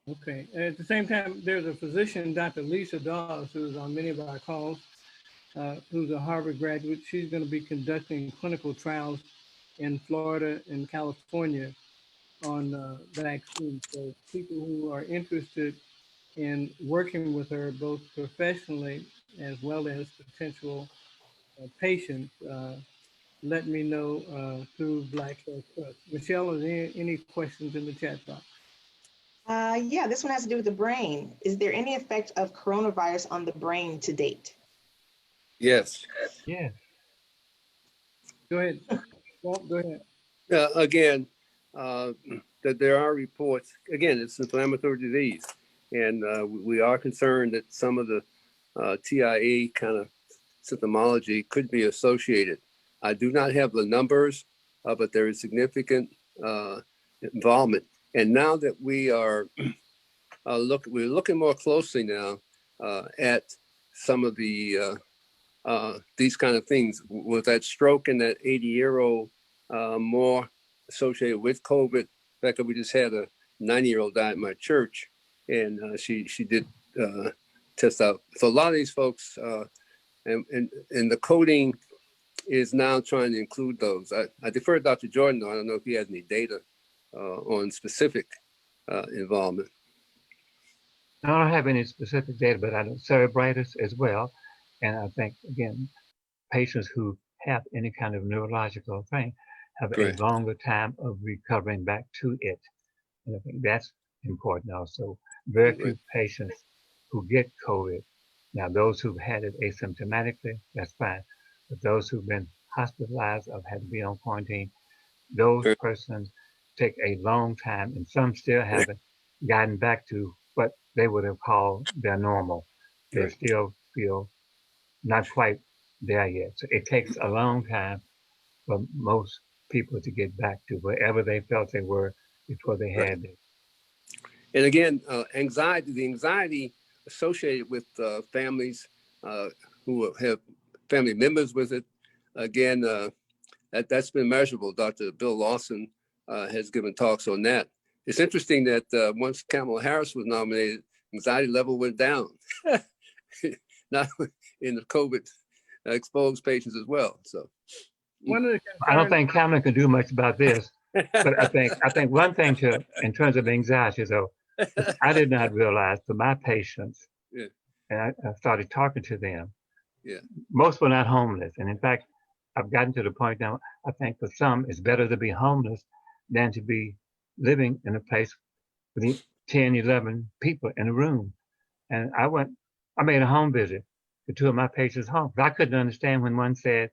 Okay. And at the same time, there's a physician, Dr. Lisa Dawes, who's on many of our calls, who's a Harvard graduate. She's going to be conducting clinical trials in Florida and California on vaccines. So people who are interested in working with her, both professionally as well as potential patients, let me know through Black Health Trust. Michelle, are there any questions in the chat box? Yeah, this one has to do with the brain. Is there any effect of coronavirus on the brain to date? Yes. Yeah. Go ahead. Well, go ahead. Again, that there are reports, again, it's inflammatory disease. And we are concerned that some of the TIA kind of symptomology could be associated. I do not have the numbers, but there is significant involvement. And now that we are we're looking more closely now at some of the these kind of things. With that stroke and that 80-year-old more associated with COVID. In fact, we just had a 90-year-old die at my church, and she did test out. So a lot of these folks, and the coding is now trying to include those. I defer to Dr. Jordan, though. I don't know if he has any data on specific involvement. I don't have any specific data, but I know cerebritis as well. And I think, again, patients who have any kind of neurological thing have Correct. a longer time of recovering back to it. And I think that's important also. Very few patients who get COVID. Now, those who've had it asymptomatically, that's fine. But those who've been hospitalized or had to be on quarantine, those persons take a long time, and some still haven't gotten back to what they would have called their normal. They still feel not quite there yet. So it takes a long time for most people to get back to wherever they felt they were before they had it. And again, anxiety, the anxiety associated with families who have family members with it, again, that's been measurable. Dr. Bill Lawson has given talks on that. It's interesting that once Kamala Harris was nominated, anxiety level went down, not in the COVID exposed patients as well. So I don't think Kamala can do much about this, but I think one thing in terms of anxiety, though, I did not realize for my patients, and I started talking to them. Most were not homeless, and in fact, I've gotten to the point now. I think for some, it's better to be homeless than to be living in a place with 10, 11 people in a room. And I made a home visit to two of my patients' homes. I couldn't understand when one said,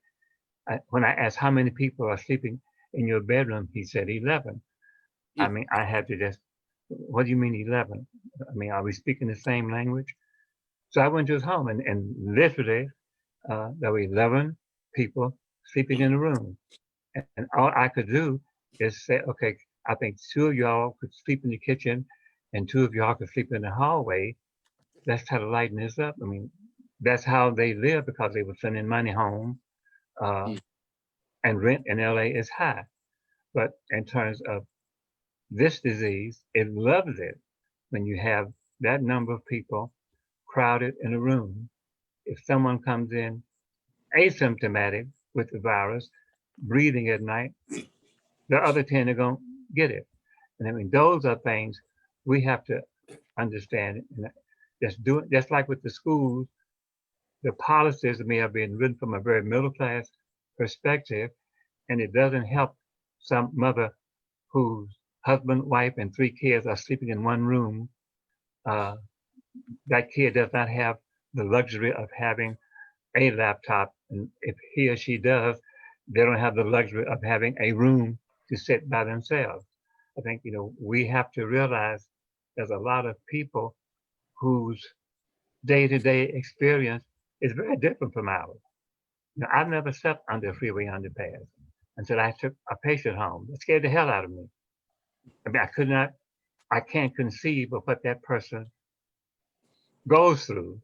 when I asked how many people are sleeping in your bedroom, he said 11. I mean, I had to just, what do you mean 11? I mean, are we speaking the same language? So I went to his home, and literally there were 11 people sleeping in the room. And all I could do is say, okay, I think 2 of y'all could sleep in the kitchen and 2 of y'all could sleep in the hallway. Let's try to lighten this up. I mean, that's how they live because they were sending money home. And rent in LA is high. But in terms of this disease, it loves it when you have that number of people crowded in a room. If someone comes in asymptomatic, with the virus, breathing at night, the other 10 are going to get it. And I mean, those are things we have to understand. And just like with the schools, the policies may have been written from a very middle class perspective, and it doesn't help some mother whose husband, wife, and 3 kids are sleeping in one room. That kid does not have the luxury of having a laptop, and if he or she does, they don't have the luxury of having a room to sit by themselves. I think, we have to realize there's a lot of people whose day-to-day experience is very different from ours. I've never slept under a freeway underpass until I took a patient home. It scared the hell out of me. I mean, I can't conceive of what that person goes through,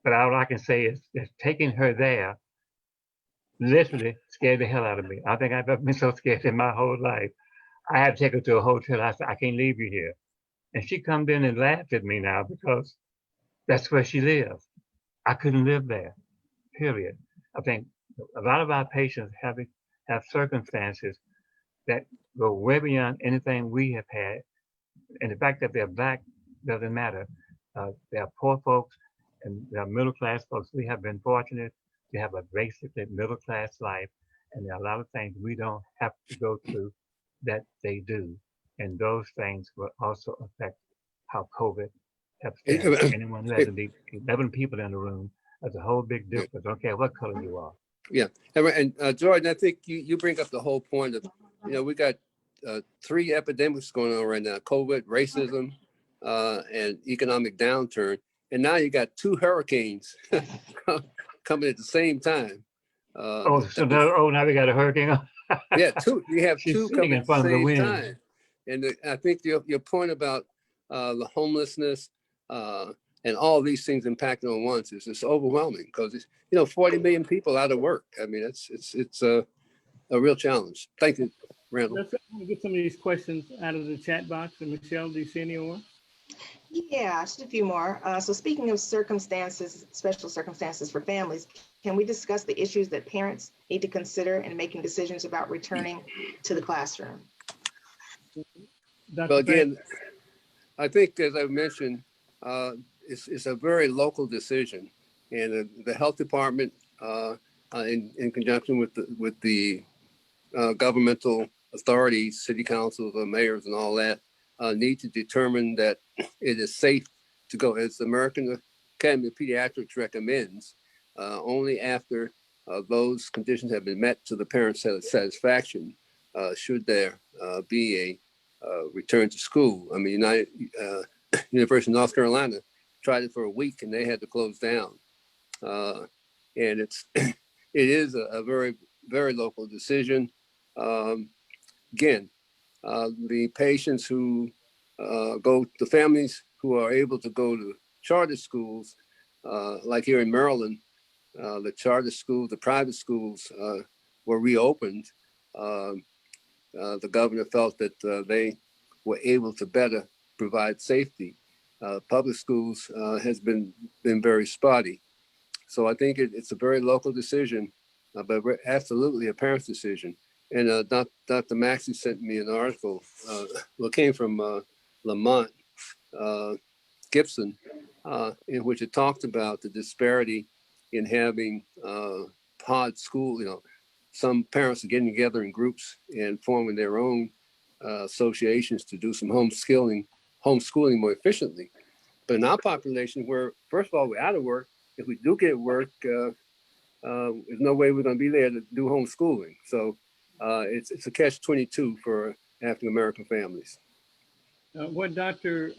but all I can say is that taking her there literally scared the hell out of me. I think I've ever been so scared in my whole life. I had to take her to a hotel. I said, I can't leave you here. And she come in and laughed at me now because that's where she lives. I couldn't live there, period. I think a lot of our patients have circumstances that go way beyond anything we have had. And the fact that they're Black doesn't matter. They're poor folks and they're middle class folks. We have been fortunate to have a basically middle class life. And there are a lot of things we don't have to go through that they do. And those things will also affect how COVID helps them. Anyone who has 11 people in the room, that's a whole big difference. I don't care what color you are. Yeah, and Jordan, I think you bring up the whole point of, we got 3 epidemics going on right now: COVID, racism, and economic downturn. And now you got 2 hurricanes coming at the same time. Now we got a hurricane. Yeah, 2. You have 2 coming at the same time. And I think your point about the homelessness and all these things impacting on once is just overwhelming, because it's 40 million people out of work. I mean, it's a real challenge. Thank you, Randall. Let's get some of these questions out of the chat box. And Michelle, do you see any more? Yeah, just a few more. So speaking of circumstances, special circumstances for families, can we discuss the issues that parents need to consider in making decisions about returning to the classroom? Well, again, I think, as I mentioned, it's a very local decision, and the health department, in conjunction with the governmental authorities, city councils, the mayors, and all that, need to determine that it is safe to go, as the American Academy of Pediatrics recommends, only after those conditions have been met to the parents' satisfaction should there be a return to school. I mean, University of North Carolina tried it for a week and they had to close down. And it is a very, very local decision. Again, the patients who the families who are able to go to charter schools, like here in Maryland, the charter schools, the private schools were reopened. The governor felt that they were able to better provide safety. Public schools has been very spotty. So I think it's a very local decision, but absolutely a parent's decision. And Dr. Maxey sent me an article, it came from Lamont Gibson, in which it talked about the disparity in having pod school. Some parents are getting together in groups and forming their own associations to do some homeschooling more efficiently. But in our population, where first of all we're out of work, if we do get work, there's no way we're going to be there to do homeschooling. So it's a catch-22 for African American families. What Dr.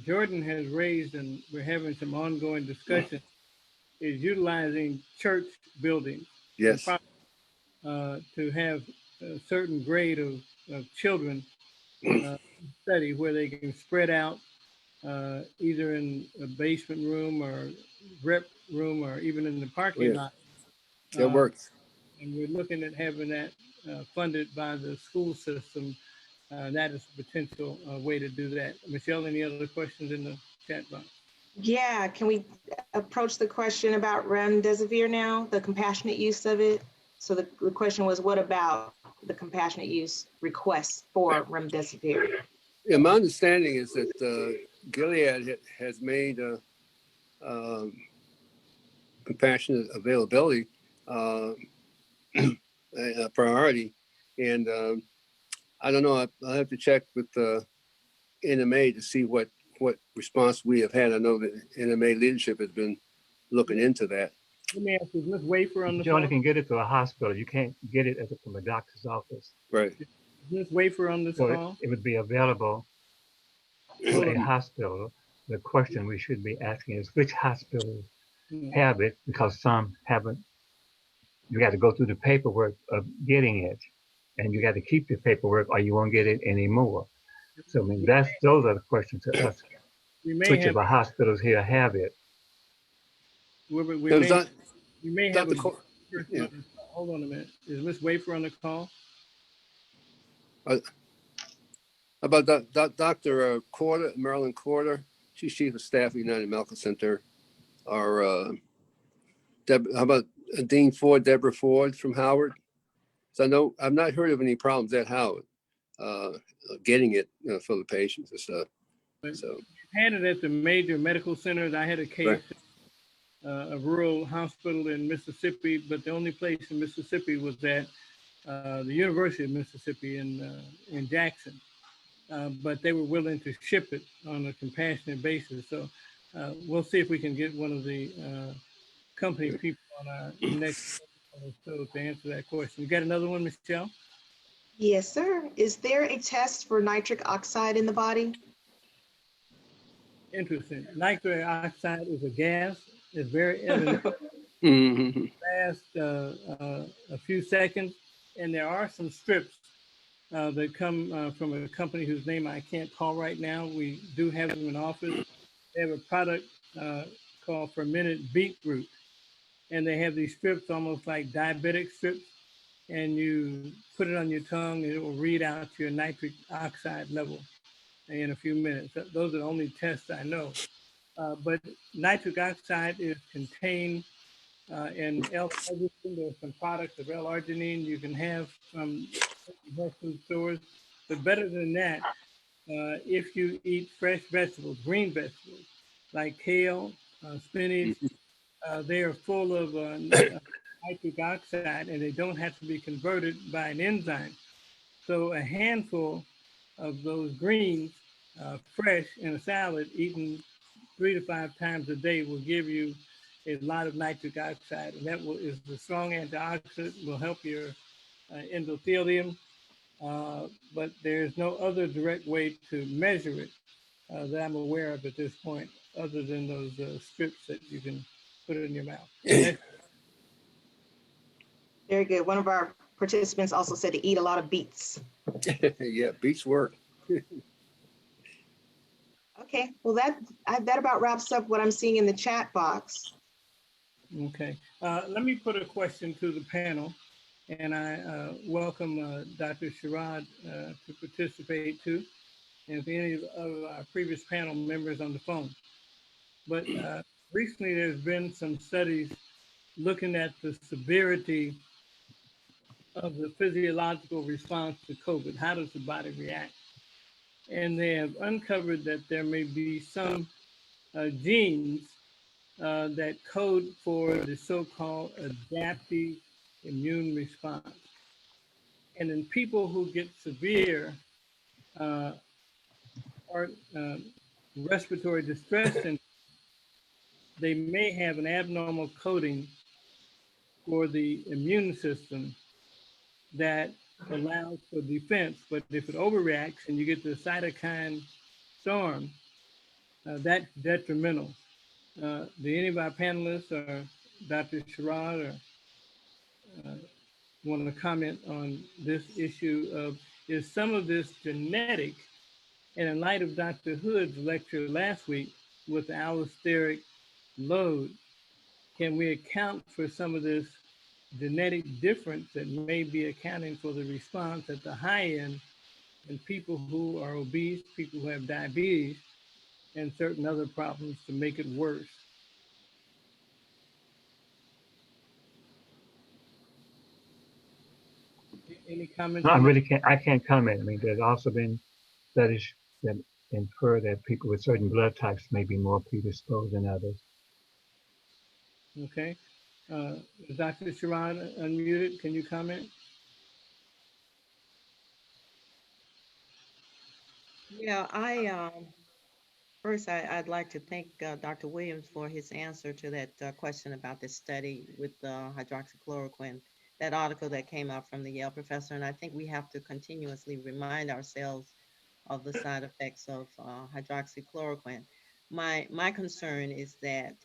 Jordan has raised, and we're having some ongoing discussion, is utilizing church buildings. Yes. To have a certain grade of children study where they can spread out either in a basement room or rep room or even in the parking lot. That works. And we're looking at having that funded by the school system. That is a potential way to do that. Michelle, any other questions in the chat box? Yeah, can we approach the question about remdesivir now, the compassionate use of it? So the question was, what about the compassionate use requests for remdesivir? Yeah, my understanding is that Gilead has made compassionate availability a priority, and I don't know. I'll have to check with the NMA to see what response we have had. I know that NMA leadership has been looking into that. Let me ask you, Ms. Wafer on the You only phone? can get it to a hospital. You can't get it from a doctor's office. Right. Ms. Wafer on this So call? it would be available to Hold a on. hospital. The question we should be asking is which hospitals Hmm. have it, because some haven't. You got to go through the paperwork of getting it, and you got to keep the paperwork or you won't get it anymore. So I mean, those are the questions to us. We may Which have, of our hospitals here have it? we It was may have a Dr. person Yeah. on this call. Hold on a minute. Is Ms. Wafer on the call? About Dr. Corder, Marilyn Corder, she's chief of staff at United Medical Center. Or how about Dean Ford, Deborah Ford from Howard? So I know I've not heard of any problems at Howard getting it for the patients and stuff. So We've had it at the major medical centers. I had a case, right. a rural hospital in Mississippi, but the only place in Mississippi was at the University of Mississippi in Jackson. But they were willing to ship it on a compassionate basis. So we'll see if we can get one of the company people on our next show to answer that question. You got another one, Michelle? Yes, sir. Is there a test for nitric oxide in the body? Interesting. Nitric oxide is a gas. It's very evident. Last a few seconds, and there are some strips that come from a company whose name I can't call right now. We do have them in office. They have a product called fermented beetroot, and they have these strips almost like diabetic strips, and you put it on your tongue, and it will read out your nitric oxide level in a few minutes. Those are the only tests I know. But nitric oxide is contained in L-arginine. There's some products of L-arginine you can have from health food stores. But better than that, if you eat fresh vegetables, green vegetables, like kale, spinach, they are full of nitric oxide, and they don't have to be converted by an enzyme. So a handful of those greens, fresh in a salad, eaten 3 to 5 times a day, will give you a lot of nitric oxide, and that is the strong antioxidant, will help your endothelium, but there's no other direct way to measure it that I'm aware of at this point, other than those strips that you can put in your mouth. Very good. One of our participants also said to eat a lot of beets. Yeah, beets work. Okay, well that about wraps up what I'm seeing in the chat box. Okay, let me put a question to the panel, and I welcome Dr. Sherrod to participate too, and if any of our previous panel members on the phone. But recently there's been some studies looking at the severity of the physiological response to COVID. How does the body react? And they have uncovered that there may be some genes that code for the so-called adaptive immune response. And in people who get severe respiratory distress syndrome, they may have an abnormal coding for the immune system that allows for defense. But if it overreacts and you get the cytokine storm, that's detrimental. Do any of our panelists or Dr. Sherrod or want to comment on this issue of, is some of this genetic? And in light of Dr. Hood's lecture last week with the allosteric load, can we account for some of this genetic difference that may be accounting for the response at the high end in people who are obese, people who have diabetes, and certain other problems to make it worse? Any comments? No, I on that? really can't. I can't comment. I mean, there's also been studies that infer that people with certain blood types may be more predisposed than others. Okay. Dr. Sharon, unmuted. Can you comment? Yeah, first I'd like to thank Dr. Williams for his answer to that question about this study with hydroxychloroquine, that article that came out from the Yale professor. And I think we have to continuously remind ourselves of the side effects of hydroxychloroquine. My concern is that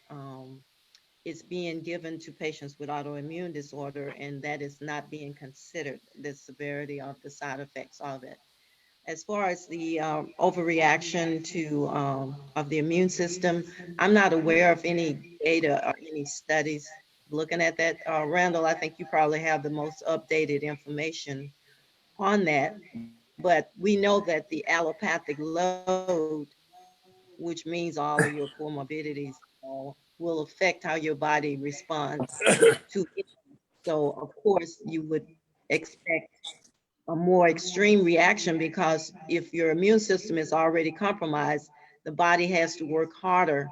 it's being given to patients with autoimmune disorder, and that is not being considered, the severity of the side effects of it. As far as the overreaction to of the immune system, I'm not aware of any data or any studies looking at that. Randall, I think you probably have the most updated information on that. But we know that the allopathic load, which means all of your comorbidities, will affect how your body responds to it. So of course you would expect a more extreme reaction, because if your immune system is already compromised, the body has to work harder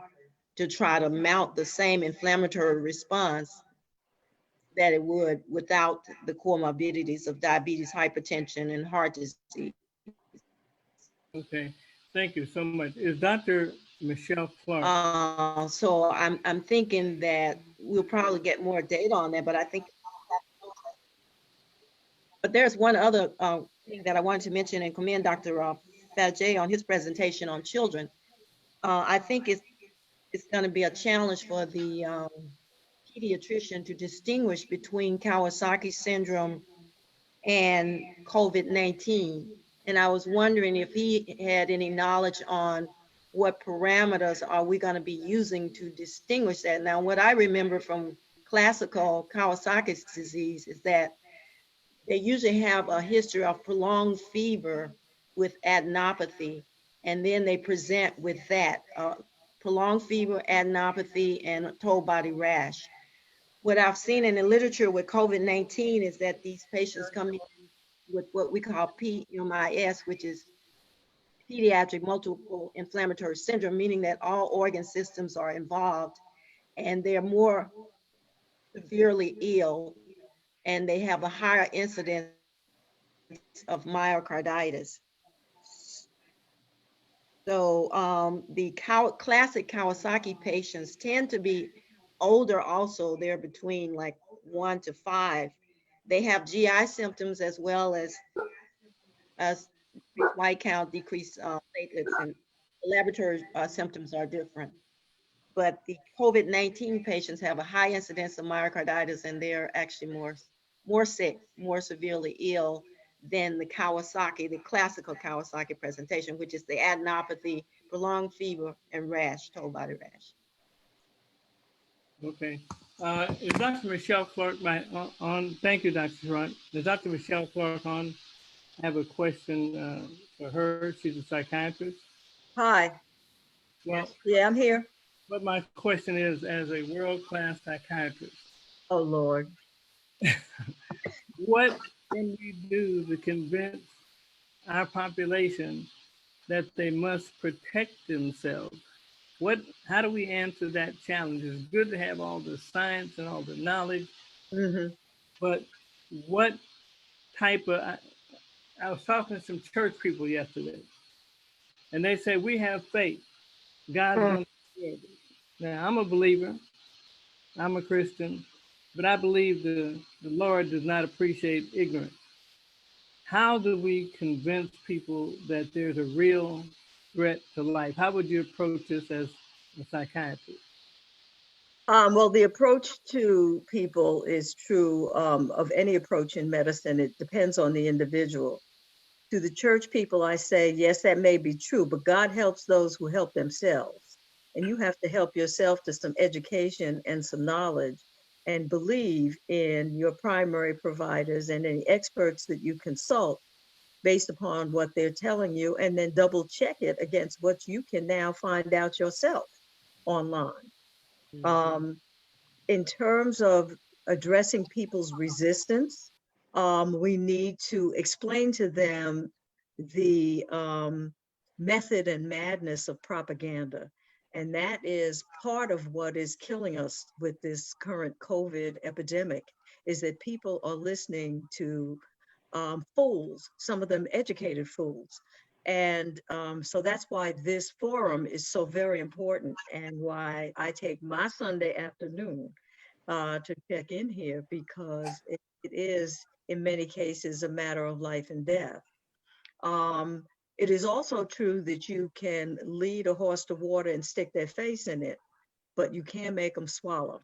to try to mount the same inflammatory response that it would without the comorbidities of diabetes, hypertension, and heart disease. Okay. Thank you so much. Is Dr. Michelle Clark? So I'm thinking that we'll probably get more data on that, but I think. But there's one other thing that I wanted to mention and commend Dr. Fadje on his presentation on children. I think it's going to be a challenge for the pediatrician to distinguish between Kawasaki syndrome and COVID-19. And I was wondering if he had any knowledge on what parameters are we going to be using to distinguish that. Now, what I remember from classical Kawasaki's disease is that they usually have a history of prolonged fever with adenopathy, and then they present with that prolonged fever, adenopathy, and a whole body rash. What I've seen in the literature with COVID-19 is that these patients come in with what we call PMIS, which is pediatric multiple inflammatory syndrome, meaning that all organ systems are involved and they're more severely ill, and they have a higher incidence of myocarditis. So the classic Kawasaki patients tend to be older also. They're between like 1 to 5. They have GI symptoms as well as decreased white count, decreased platelets, and the laboratory symptoms are different. But the COVID-19 patients have a high incidence of myocarditis, and they're actually more sick, more severely ill than the Kawasaki, the classical Kawasaki presentation, which is the adenopathy, prolonged fever, and rash, whole body rash. Okay. Is Dr. Michelle Clark on? Thank you, Dr. Sharon. Is Dr. Michelle Clark on? I have a question for her. She's a psychiatrist. Hi. Well, yeah, I'm here. But my question is, as a world-class psychiatrist. Oh, Lord. What can we do to convince our population that they must protect themselves? How do we answer that challenge? It's good to have all the science and all the knowledge, but what type of, I was talking to some church people yesterday, and they say, we have faith. God's going to do it. Now, I'm a believer. I'm a Christian, but I believe the Lord does not appreciate ignorance. How do we convince people that there's a real threat to life? How would you approach this as a psychiatrist? Well, the approach to people is true of any approach in medicine. It depends on the individual. To the church people, I say, yes, that may be true, but God helps those who help themselves. And you have to help yourself to some education and some knowledge, and believe in your primary providers and any experts that you consult based upon what they're telling you, and then double check it against what you can now find out yourself online. In terms of addressing people's resistance, We need to explain to them the method and madness of propaganda. And that is part of what is killing us with this current COVID epidemic, is that people are listening to fools, some of them educated fools. And so that's why this forum is so very important, and why I take my Sunday afternoon to check in here, because it is in many cases a matter of life and death. It is also true that you can lead a horse to water and stick their face in it, but you can't make them swallow.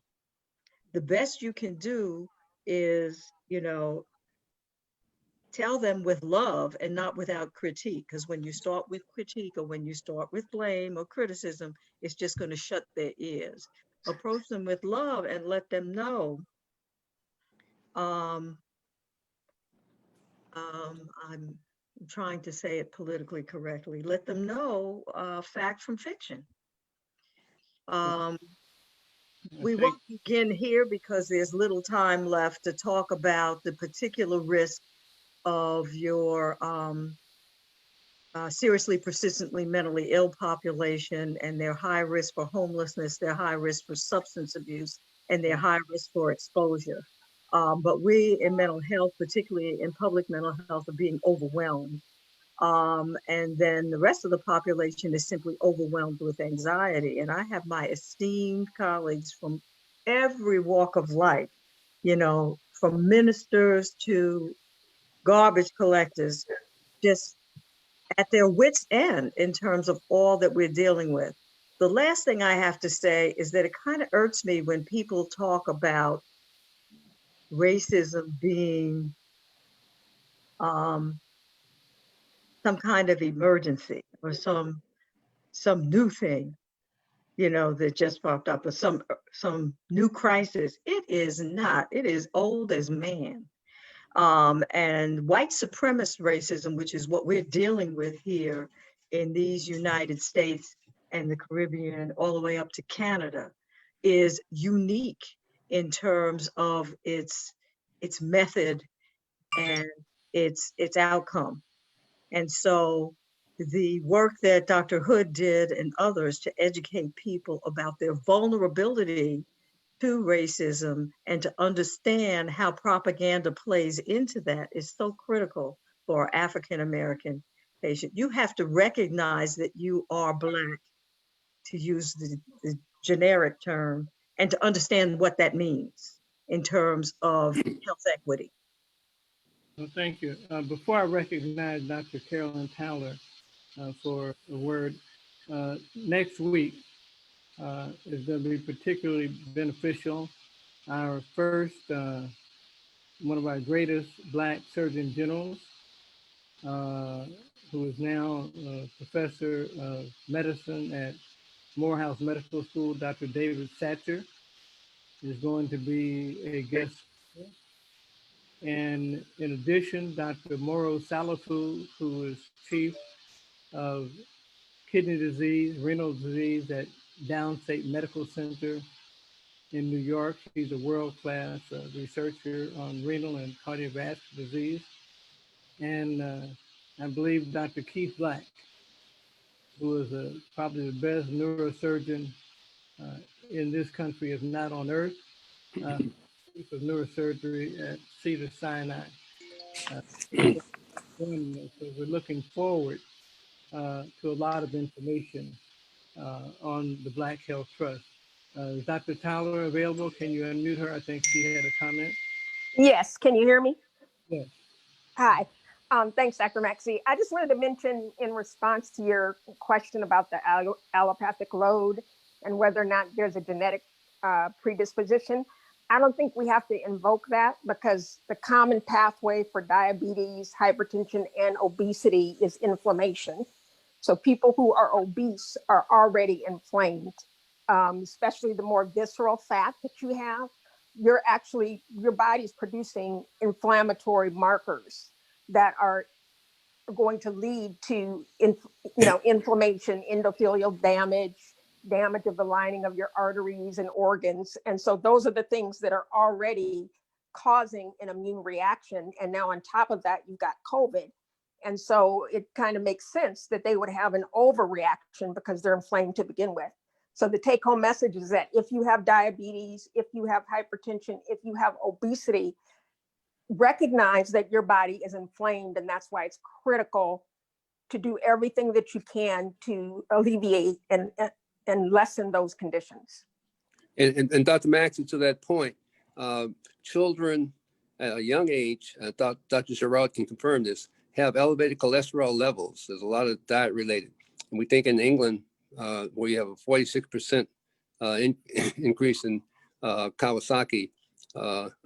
The best you can do is, tell them with love and not without critique, because when you start with critique or when you start with blame or criticism, it's just going to shut their ears. Approach them with love and let them know. I'm trying to say it politically correctly. Let them know fact from fiction. We won't begin here because there's little time left to talk about the particular risk of your seriously persistently mentally ill population, and their high risk for homelessness, their high risk for substance abuse, and their high risk for exposure. But we in mental health, particularly in public mental health, are being overwhelmed. And then the rest of the population is simply overwhelmed with anxiety. And I have my esteemed colleagues from every walk of life, from ministers to garbage collectors, just at their wits' end in terms of all that we're dealing with. The last thing I have to say is that it kind of irks me when people talk about racism being some kind of emergency or some new thing, that just popped up, or some new crisis. It is not. It is old as man. And white supremacist racism, which is what we're dealing with here in these United States and the Caribbean, all the way up to Canada, is unique in terms of its method and its outcome. And so the work that Dr. Hood did and others to educate people about their vulnerability to racism and to understand how propaganda plays into that is so critical for our African American patient. You have to recognize that you are Black, to use the generic term, and to understand what that means in terms of health equity. Well, thank you. Before I recognize Dr. Carolyn Towler for the word, next week is going to be particularly beneficial. Our first, one of our greatest Black Surgeon Generals, who is now a professor of medicine at Morehouse Medical School, Dr. David Satcher, is going to be a guest. And in addition, Dr. Moro Salafu, who is chief of kidney disease, renal disease at Downstate Medical Center in New York. He's a world-class researcher on renal and cardiovascular disease. And I believe Dr. Keith Black, who is probably the best neurosurgeon in this country, if not on earth, chief of neurosurgery at Cedars-Sinai. So we're looking forward to a lot of information on the Black Health Trust. Is Dr. Towler available? Can you unmute her? I think she had a comment. Yes, can you hear me? Yes. Hi, thanks, Dr. Maxey. I just wanted to mention in response to your question about the allopathic load and whether or not there's a genetic predisposition. I don't think we have to invoke that, because the common pathway for diabetes, hypertension, and obesity is inflammation. So people who are obese are already inflamed, especially the more visceral fat that you have. Your body's producing inflammatory markers that are going to lead to inflammation, endothelial damage of the lining of your arteries and organs. And so those are the things that are already causing an immune reaction. And now on top of that, you've got COVID. And so it kind of makes sense that they would have an overreaction because they're inflamed to begin with. So the take home message is that if you have diabetes, if you have hypertension, if you have obesity, recognize that your body is inflamed. And that's why it's critical to do everything that you can to alleviate and lessen those conditions. And Dr. Maxey, to that point, children at a young age, Dr. Gerard can confirm this, have elevated cholesterol levels. There's a lot of diet related. And we think in England, where you have a 46% increase in Kawasaki,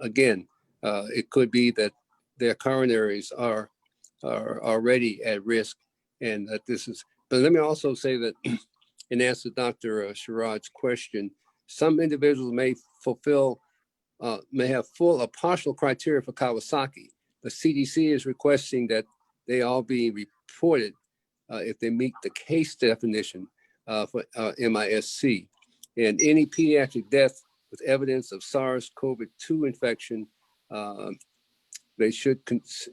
again, it could be that their coronaries are already at risk, and that this is, but let me also say that in answer to Dr. Sherrod's question, some individuals may have full or partial criteria for Kawasaki. The CDC is requesting that they all be reported if they meet the case definition for MISC. And any pediatric death with evidence of SARS-CoV-2 infection, they should,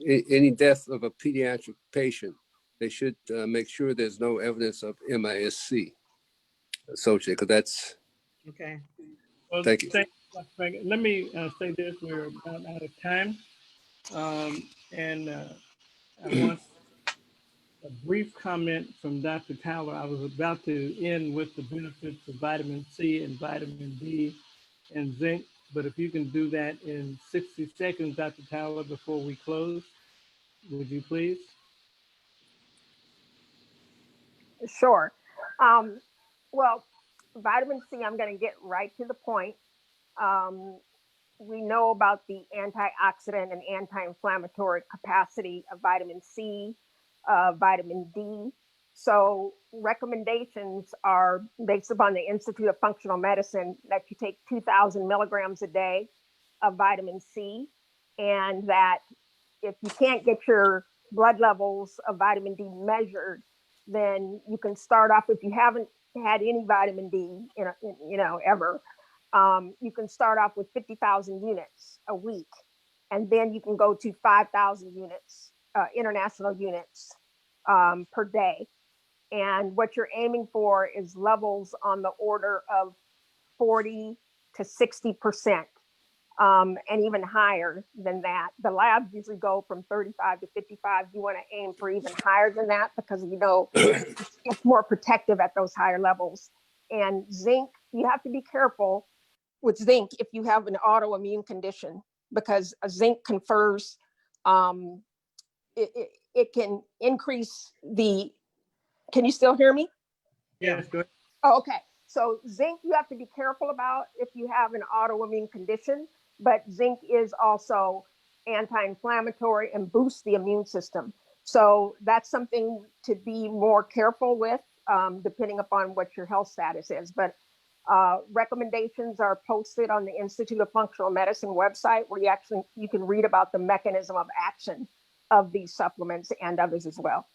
any death of a pediatric patient, they should make sure there's no evidence of MISC associated, because that's, okay. Well, thank you. Let me say this, we're about out of time. I want a brief comment from Dr. Tyler. I was about to end with the benefits of vitamin C and vitamin D and zinc, but if you can do that in 60 seconds, Dr. Tyler, before we close, would you please? Sure. Well, vitamin C, I'm going to get right to the point. We know about the antioxidant and anti-inflammatory capacity of vitamin C, vitamin D. So recommendations are based upon the Institute of Functional Medicine that you take 2,000 milligrams a day of vitamin C, and that if you can't get your blood levels of vitamin D measured, then you can start off, if you haven't had any vitamin D, ever, you can start off with 50,000 units a week, and then you can go to 5,000 units, international units per day. And what you're aiming for is levels on the order of 40 to 60%. And even higher than that. The labs usually go from 35 to 55. You want to aim for even higher than that because it's more protective at those higher levels. And zinc, you have to be careful with zinc if you have an autoimmune condition, because zinc confers, it can increase the, can you still hear me? Yes, good. Oh, okay. So zinc, you have to be careful about if you have an autoimmune condition, but zinc is also anti-inflammatory and boosts the immune system. So that's something to be more careful with, depending upon what your health status is. But recommendations are posted on the Institute of Functional Medicine website, where you can read about the mechanism of action of these supplements and others as well.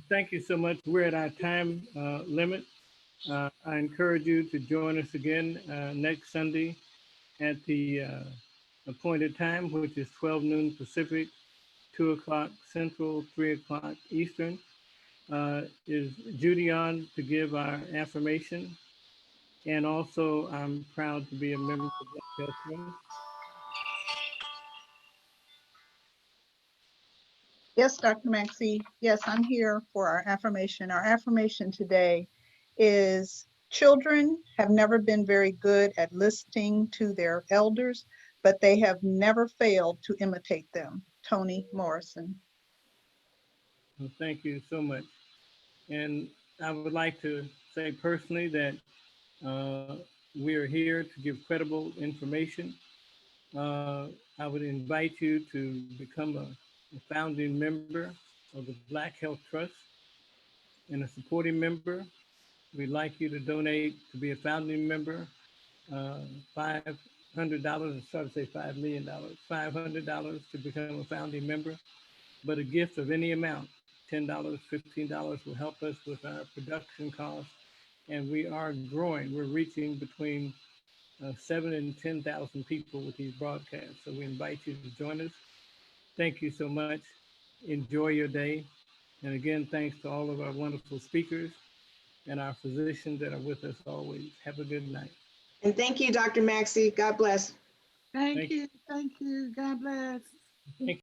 Thank you so much. We're at our time limit. I encourage you to join us again next Sunday at the appointed time, which is 12 noon Pacific, 2 o'clock Central, 3 o'clock Eastern. Is Judy on to give our affirmation? And also, I'm proud to be a member of the Black Health Trust. Yes, Dr. Maxey. Yes, I'm here for our affirmation. Our affirmation today is children have never been very good at listening to their elders, but they have never failed to imitate them. Toni Morrison. Well, thank you so much. And I would like to say personally that we are here to give credible information. I would invite you to become a founding member of the Black Health Trust and a supporting member. We'd like you to donate to be a founding member, $500, sorry to say $5 million, $500 to become a founding member, but a gift of any amount, $10, $15 will help us with our production costs. And we are growing. We're reaching between 7,000 and 10,000 people with these broadcasts. So we invite you to join us. Thank you so much. Enjoy your day. And again, thanks to all of our wonderful speakers and our physicians that are with us always. Have a good night. And thank you, Dr. Maxey. God bless. Thank you. Thank you. God bless. Thank you.